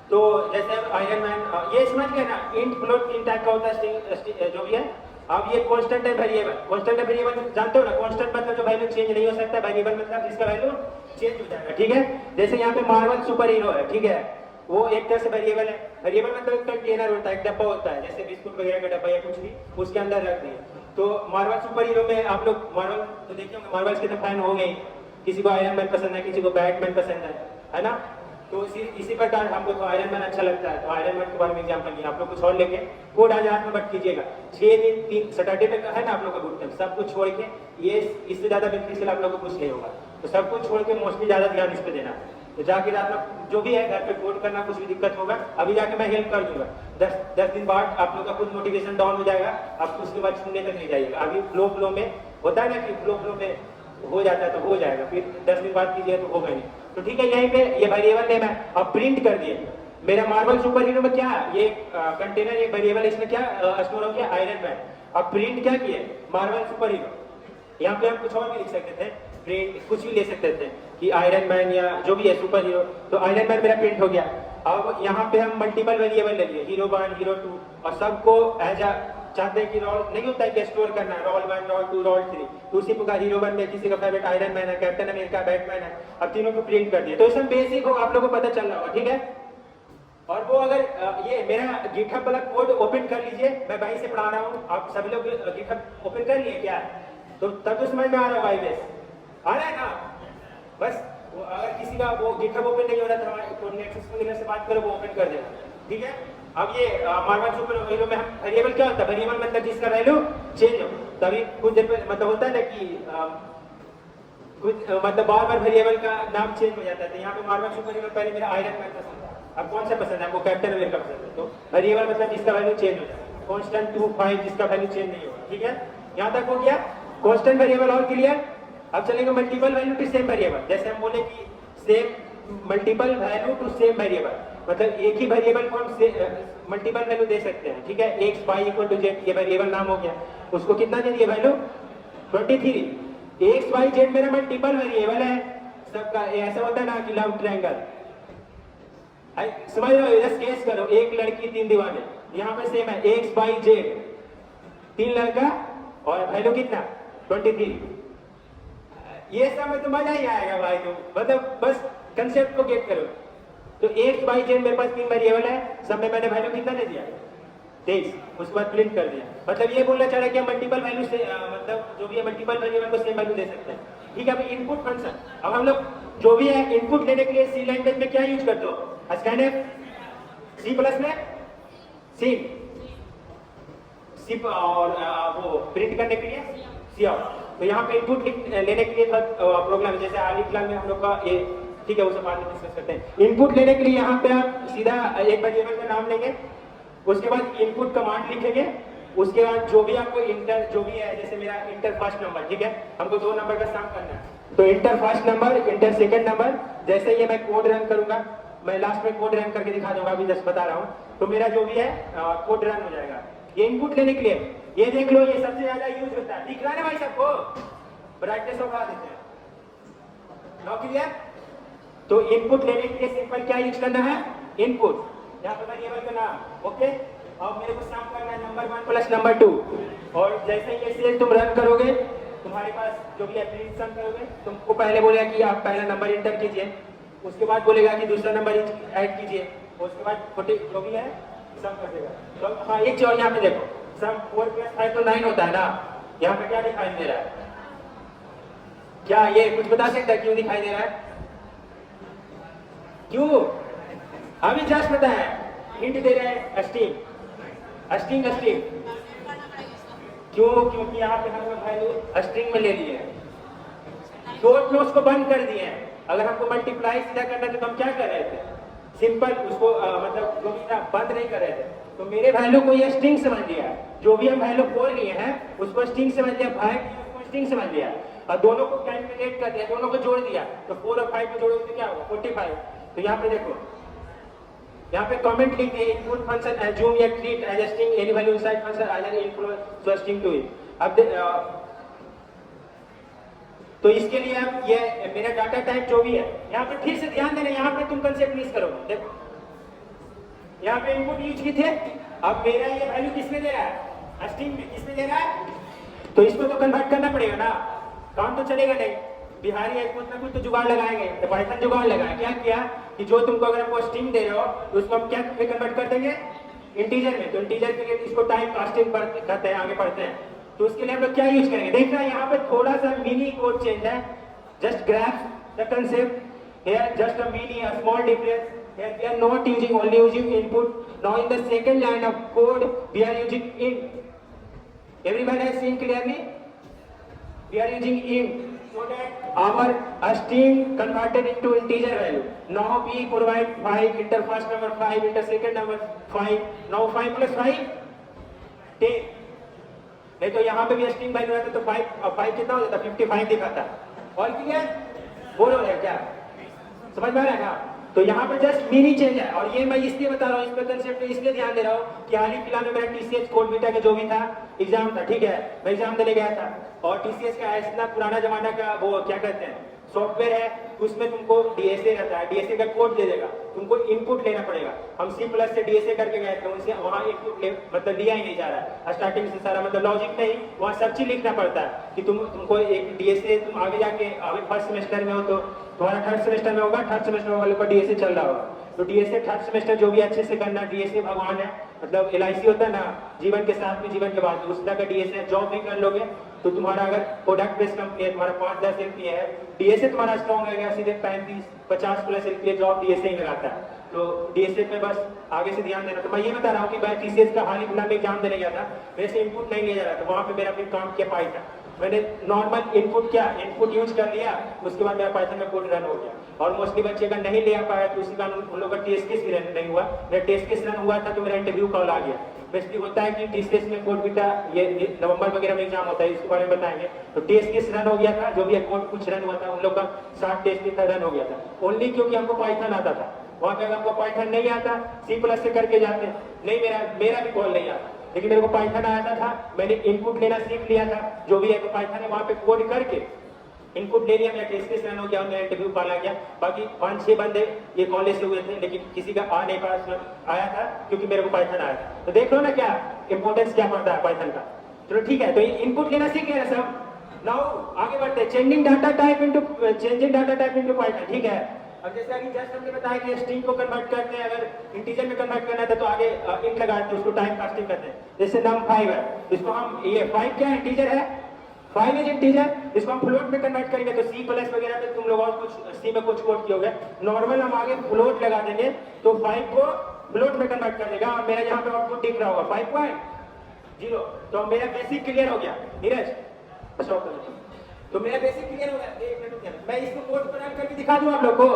तो जैसे आयरन मैन, ये समझ गए ना, इंट फ्लोट 3 टाइप का होता है, जो भी है। अब ये कांस्टेंट है वेरिएबल, कांस्टेंट है वेरिएबल जानते हो ना, कांस्टेंट मतलब जो वैल्यू चेंज नहीं हो सकता, वेरिएबल मतलब जिसका वैल्यू चेंज हो जाएगा, ठीक है। जैसे यहाँ पे मार्वल सुपर हीरो है, ठीक है, वो एक तरह से वेरिएबल है। वेरिएबल मतलब एक कंटेनर होता है, एक डब्बा होता है, जैसे बिस्कुट वगैरह का डब्बा या कुछ भी उसके अंदर रख दिए। तो मार्वल सुपर हीरो में आप लोग मार्वल तो देखिए, मार्वल्स के तो फैन हो गए, किसी को आयरन मैन पसंद है, किसी को बैटमैन पसंद है ना। तो इसी प्रकार हमको तो आयरन मैन अच्छा लगता है, तो आयरन मैन के बारे में एग्जाम्पल लिया। आप लोग कुछ और लेके कोड आज रात में बट कीजिएगा। 6 दिन 3 सैटरडे पे है ना आप लोग का बुक टाइम, सब कुछ छोड़ के, ये इससे ज्यादा बेनिफिशियल आप लोग को कुछ नहीं होगा। तो सब कुछ छोड़ के मोस्टली ज्यादा ध्यान इस पे देना। तो जाके रात में जो भी है घर पे कोड करना, कुछ भी दिक्कत होगा अभी जाके मैं हेल्प कर दूंगा। 10 दिन बाद आप लोग का कुछ मोटिवेशन डाउन हो जाएगा, आप उसके बाद सुनने तक नहीं जाइएगा। अभी फ्लो में होता है ना कि फ्लो में हो जाता है तो हो जाएगा, फिर 10 दिन बाद कीजिए तो होगा नहीं। तो ठीक है, यहीं पे ये वेरिएबल नेम है, अब प्रिंट कर दिए। मेरा मार्वल सुपर हीरो में क्या है, ये कंटेनर एक वेरिएबल, इसमें क्या स्टोर हो गया, आयरन मैन। अब प्रिंट क्या किए, मार्वल सुपर हीरो। यहाँ पे हम कुछ और भी लिख सकते थे, प्रिंट कुछ भी ले सकते थे कि आयरन मैन या जो भी है सुपर हीरो। तो आयरन मैन मेरा प्रिंट हो गया। अब यहाँ पे हम मल्टीपल वेरिएबल ले लिए, हीरो 1 हीरो 2, और सबको एज अ चाहते हैं कि रोल नहीं होता है कि स्टोर करना है, रोल 1 रोल 2 रोल 3। तो उसी प्रकार हीरो 1 में किसी का फेवरेट आयरन मैन है, कैप्टन अमेरिका, बैटमैन है, अब तीनों को प्रिंट कर दिया। तो इसमें बेसिक हो आप लोगों को पता चल रहा होगा, ठीक है। और वो अगर ये मेरा गिटहब वाला कोड ओपन कर लीजिए, मैं वहीं से पढ़ा रहा हूँ, आप सभी लोग गिटहब ओपन कर लिए क्या, तो तब तो समझ में आ रहा है भाई बेस। आ रहा है ना? बस अगर किसी का वो गिटहब ओपन नहीं हो रहा तो कोड एक्सेस मैनेजर से बात करो, वो ओपन कर देना, ठीक है? अब ये मार्वल सुपर हीरो में हम वेरिएबल क्या होता है? वेरिएबल मतलब जिसका वैल्यू चेंज हो। तभी कुछ देर पे मतलब होता है ना कि कुछ मतलब बार-बार वेरिएबल का नाम चेंज हो जाता है। तो यहाँ पे मार्वल सुपर हीरो पहले मेरा आयरन मैन पसंद था, अब कौन सा पसंद है आपको? कैप्टन अमेरिका पसंद है। तो वेरिएबल मतलब जिसका वैल्यू चेंज हो जाए, कांस्टेंट 2 5 जिसका वैल्यू चेंज नहीं होगा, ठीक है? यहाँ तक हो गया कांस्टेंट वेरिएबल और क्लियर। अब चलेंगे multiple value to same variable. जैसे हम बोले कि same multiple value to same variable, मतलब एक ही वेरिएबल को हम मल्टीपल वैल्यू दे सकते हैं, ठीक है? x y equal to z, ये वेरिएबल नाम हो गया। उसको कितना दे दिया वैल्यू? 23। x y z मेरा मल्टीपल वेरिएबल है सबका। ऐसा होता है ना कि लव ट्रायंगल, समझ रहे हो? जस्ट केस करो, एक लड़की 3 दीवाने, यहाँ पे सेम है x y z, 3 लड़का और वैल्यू कितना? 23। ये सब में तो मजा ही आएगा भाई। तुम मतलब बस कंसेप्ट को गेट करो। तो x y z मेरे पास 3 वेरिएबल है, सब में मैंने वैल्यू कितना दे दिया? 23। उसके बाद प्रिंट कर दिया। मतलब ये बोलना चाह रहा है कि हम मल्टीपल वैल्यू से मतलब जो भी है मल्टीपल वेरिएबल को सेम वैल्यू दे सकते हैं, ठीक है? अभी इनपुट फंक्शन, अब हम लोग जो भी है इनपुट लेने के लिए सी लैंग्वेज में क्या यूज करते हो? स्कैनफ, सी प्लस में सी और वो प्रिंट करने के लिए सी आउट। तो यहाँ पे इनपुट लेने के लिए प्रोग्राम जैसे आलिफ्लाम में हम लोग का ये, ठीक है? वो सब बाद में डिस्कस करते हैं। इनपुट लेने के लिए यहाँ पे आप सीधा एक वेरिएबल का नाम लेंगे, उसके बाद इनपुट कमांड लिखेंगे, उसके बाद जो भी आपको इंटर जो भी है, जैसे मेरा इंटर फर्स्ट नंबर, ठीक है? हमको 2 नंबर का सम करना है, तो inter first number, inter second number. जैसे ये मैं कोड रन करूंगा, मैं लास्ट में कोड रन करके दिखा दूंगा, अभी जस्ट बता रहा हूँ। तो मेरा जो भी है कोड रन हो जाएगा। ये इनपुट लेने के लिए ये देख लो, ये सबसे ज्यादा यूज होता है। दिख रहा है ना भाई सबको? ब्राइटनेस बढ़ा देते हैं। No clear? तो इनपुट लेने के लिए सिंपल क्या यूज करना है? इनपुट, यहाँ पे वेरिएबल का नाम, ओके? और मेरे को सम करना है नंबर 1 प्लस नंबर 2। और जैसे ये सेल तुम रन करोगे, तुम्हारे पास जो भी है प्रिंट सम करोगे, तुमको पहले बोलेगा कि आप पहला नंबर इंटर कीजिए, उसके बाद बोलेगा कि दूसरा नंबर ऐड कीजिए, उसके बाद छोटे जो भी है सम कर देगा। तो हाँ, एक चीज और यहाँ पे देखो, सम 4 + 5 तो 9 होता है ना? यहाँ पे क्या दिखाई दे रहा है? क्या ये कुछ बता सकता है क्यों दिखाई दे रहा है? क्यों? अभी जस्ट पता है, हिंट दे रहे हैं, स्ट्रिंग स्ट्रिंग स्ट्रिंग। क्यों? क्योंकि यहाँ पे हम वैल्यू स्ट्रिंग में ले लिए हैं, डॉट क्लोज को बंद कर दिए हैं। अगर हमको मल्टीप्लाई सीधा करना था तो हम क्या कर रहे थे? सिंपल उसको मतलब जो भी था बंद नहीं कर रहे थे। तो मेरे वैल्यू को ये स्ट्रिंग समझ लिया, जो भी हम वैल्यू खोल लिए हैं उसको स्ट्रिंग समझ लिया, भाई उसको स्ट्रिंग समझ लिया और दोनों को कैलकुलेट कर दिया, दोनों को जोड़ दिया। तो 4 और 5 को जोड़ोगे तो क्या होगा? 45। तो यहाँ पे देखो, यहाँ पे कमेंट लिख दिए, इनपुट फंक्शन assume या treat as a string any value inside function either influence so string to it। अब तो इसके लिए अब ये मेरा डाटा टाइप जो भी है, यहाँ पे फिर से ध्यान देना, यहाँ पे तुम कंसेप्ट मिस करो। देखो यहाँ पे इनपुट यूज की थे, अब मेरा ये वैल्यू किसमें दे रहा है? स्ट्रिंग में। किसमें दे रहा है? तो इसको तो कन्वर्ट करना पड़ेगा ना, काम तो चलेगा नहीं। बिहारी है, कुछ ना कुछ तो जुगाड़ लगाएंगे। तो पाइथन जुगाड़ लगाया, क्या किया कि जो तुमको अगर हमको स्ट्रिंग दे रहे हो तो उसको हम क्या में कन्वर्ट कर देंगे? इंटीजर में। तो इंटीजर के लिए इसको टाइप कास्टिंग करते हैं, आगे पढ़ते हैं। तो उसके लिए हम लोग क्या यूज करेंगे? देख रहे हैं यहाँ पे थोड़ा सा मिनी कोड चेंज है, just grasp the concept here, just a mini a small difference. Here we are not using, only using input. Now in the second line of code we are using int. Everyone has seen clearly? We are using int so that our string converted into integer value. Now we provide 5 enter first number, 5 enter second number, 5. Now 5 plus 5 10. नहीं तो यहाँ पे भी स्ट्रिंग वैल्यू रहता तो 5 कितना हो जाता? 55 दिखाता। और क्लियर? बोलो यार, क्या समझ में आ रहा है ना? तो यहाँ पे जस्ट मिनी चेंज है। और ये मैं इसलिए बता रहा हूँ, इस पे कंसेप्ट इसलिए ध्यान दे रहा हूँ कि हाल ही फिलहाल में मेरा टीसीएस कोड बीटा का जो भी था एग्जाम था, ठीक है? मैं एग्जाम देने गया था और टीसीएस का इतना पुराना जमाना का वो क्या कहते हैं सॉफ्टवेयर है, उसमें तुमको डीएसए रहता है, डीएसए का कोड दे देगा, तुमको इनपुट लेना पड़ेगा। हम सी प्लस से डीएसए करके गए थे, उनसे वहाँ इनपुट मतलब लिया ही नहीं जा रहा है स्टार्टिंग से सारा, मतलब लॉजिक नहीं, वहाँ सब चीज लिखना पड़ता है कि तुमको एक डीएसए तुम आगे जाके अभी फर्स्ट सेमेस्टर में हो तो तुम्हारा थर्ड सेमेस्टर में होगा, थर्ड सेमेस्टर वाले का डीएसए चल रहा होगा। तो डीएसए थर्ड सेमेस्टर जो भी अच्छे से करना, डीएसए भगवान है, मतलब एलआईसी होता है ना, जीवन के साथ में जीवन के बाद, उस तरह का डीएसए जॉब भी कर लोगे तो तुम्हारा अगर प्रोडक्ट बेस्ड कंपनी है, तुम्हारा 5-10 एलपीए है, डीएसए तुम्हारा स्ट्रॉन्ग रहेगा सीधे 35-50 प्लस एलपीए जॉब डीएसए ही लगाता है। तो डीएसए पे बस आगे से ध्यान देना। तो मैं ये बता रहा हूँ कि मैं टीसीएस का हाल ही फिलहाल में एग्जाम देने गया था, मेरे से इनपुट नहीं लिया जा रहा था, वहाँ पे मेरा फिर काम किया पाइथन, मैंने नॉर्मल इनपुट यूज कर लिया, उसके बाद मेरा पाइथन में कोड रन हो गया। और मोस्टली बच्चे का नहीं ले पाया तो उसी कारण उन लोगों का टेस्ट केस भी रन नहीं हुआ। मेरा टेस्ट केस रन हुआ था तो मेरा इंटरव्यू कॉल आ गया। बेसिकली होता है कि टेस्ट केस में कोड बीटा ये नवंबर वगैरह में एग्जाम होता है, इसके बारे में बताएंगे। तो टेस्ट केस रन हो गया था, जो भी कोड कुछ रन हुआ था, उन लोग का 60 टेस्ट केस रन हो गया था, ओनली क्योंकि हमको पाइथन आता था। वहाँ पे अगर हमको पाइथन नहीं आता, C+ से करके जाते, नहीं मेरा भी कॉल नहीं आता, लेकिन मेरे को पाइथन आता था, मैंने इनपुट लेना सीख लिया था, जो भी है तो पाइथन है, वहाँ पे कोड करके इनपुट ले लिया, मेरा टेस्ट केस रन हो गया, मेरा इंटरव्यू कॉल आ गया। बाकी 5-6 बंदे ये कॉलेज से हुए थे, लेकिन किसी का आ नहीं पाया, आया था क्योंकि मेरे को पाइथन आया था। तो देख लो ना क्या इंपॉर्टेंस क्या पड़ता है पाइथन का। चलो ठीक है, तो इनपुट लेना सीख गया सब। नाउ आगे बढ़ते हैं, changing data type into Python. ठीक है, अब जैसे अभी जस्ट हमने बताया कि स्ट्रिंग को कन्वर्ट करते हैं, अगर इंटीजर में कन्वर्ट करना था तो आगे इंट लगाते हैं, उसको टाइम कास्टिंग करते हैं। जैसे num5 है, इसको हम ये 5 क्या इंटीजर है, 5 इज इंटीजर, इसको हम फ्लोट में कन्वर्ट करेंगे तो C+ वगैरह में तुम लोग और कुछ C में कुछ कोड किए होगे, नॉर्मल हम आगे फ्लोट लगा देंगे तो 5 को फ्लोट में कन्वर्ट कर देगा। और मेरा यहाँ पे आउटपुट दिख रहा होगा 5.0, तो मेरा बेसिक क्लियर हो गया। नीरज स्टॉप कर दो। तो मेरा बेसिक क्लियर हो गया, एक मिनट, मैं इसको कोड पर रन करके दिखा दूं आप लोग को।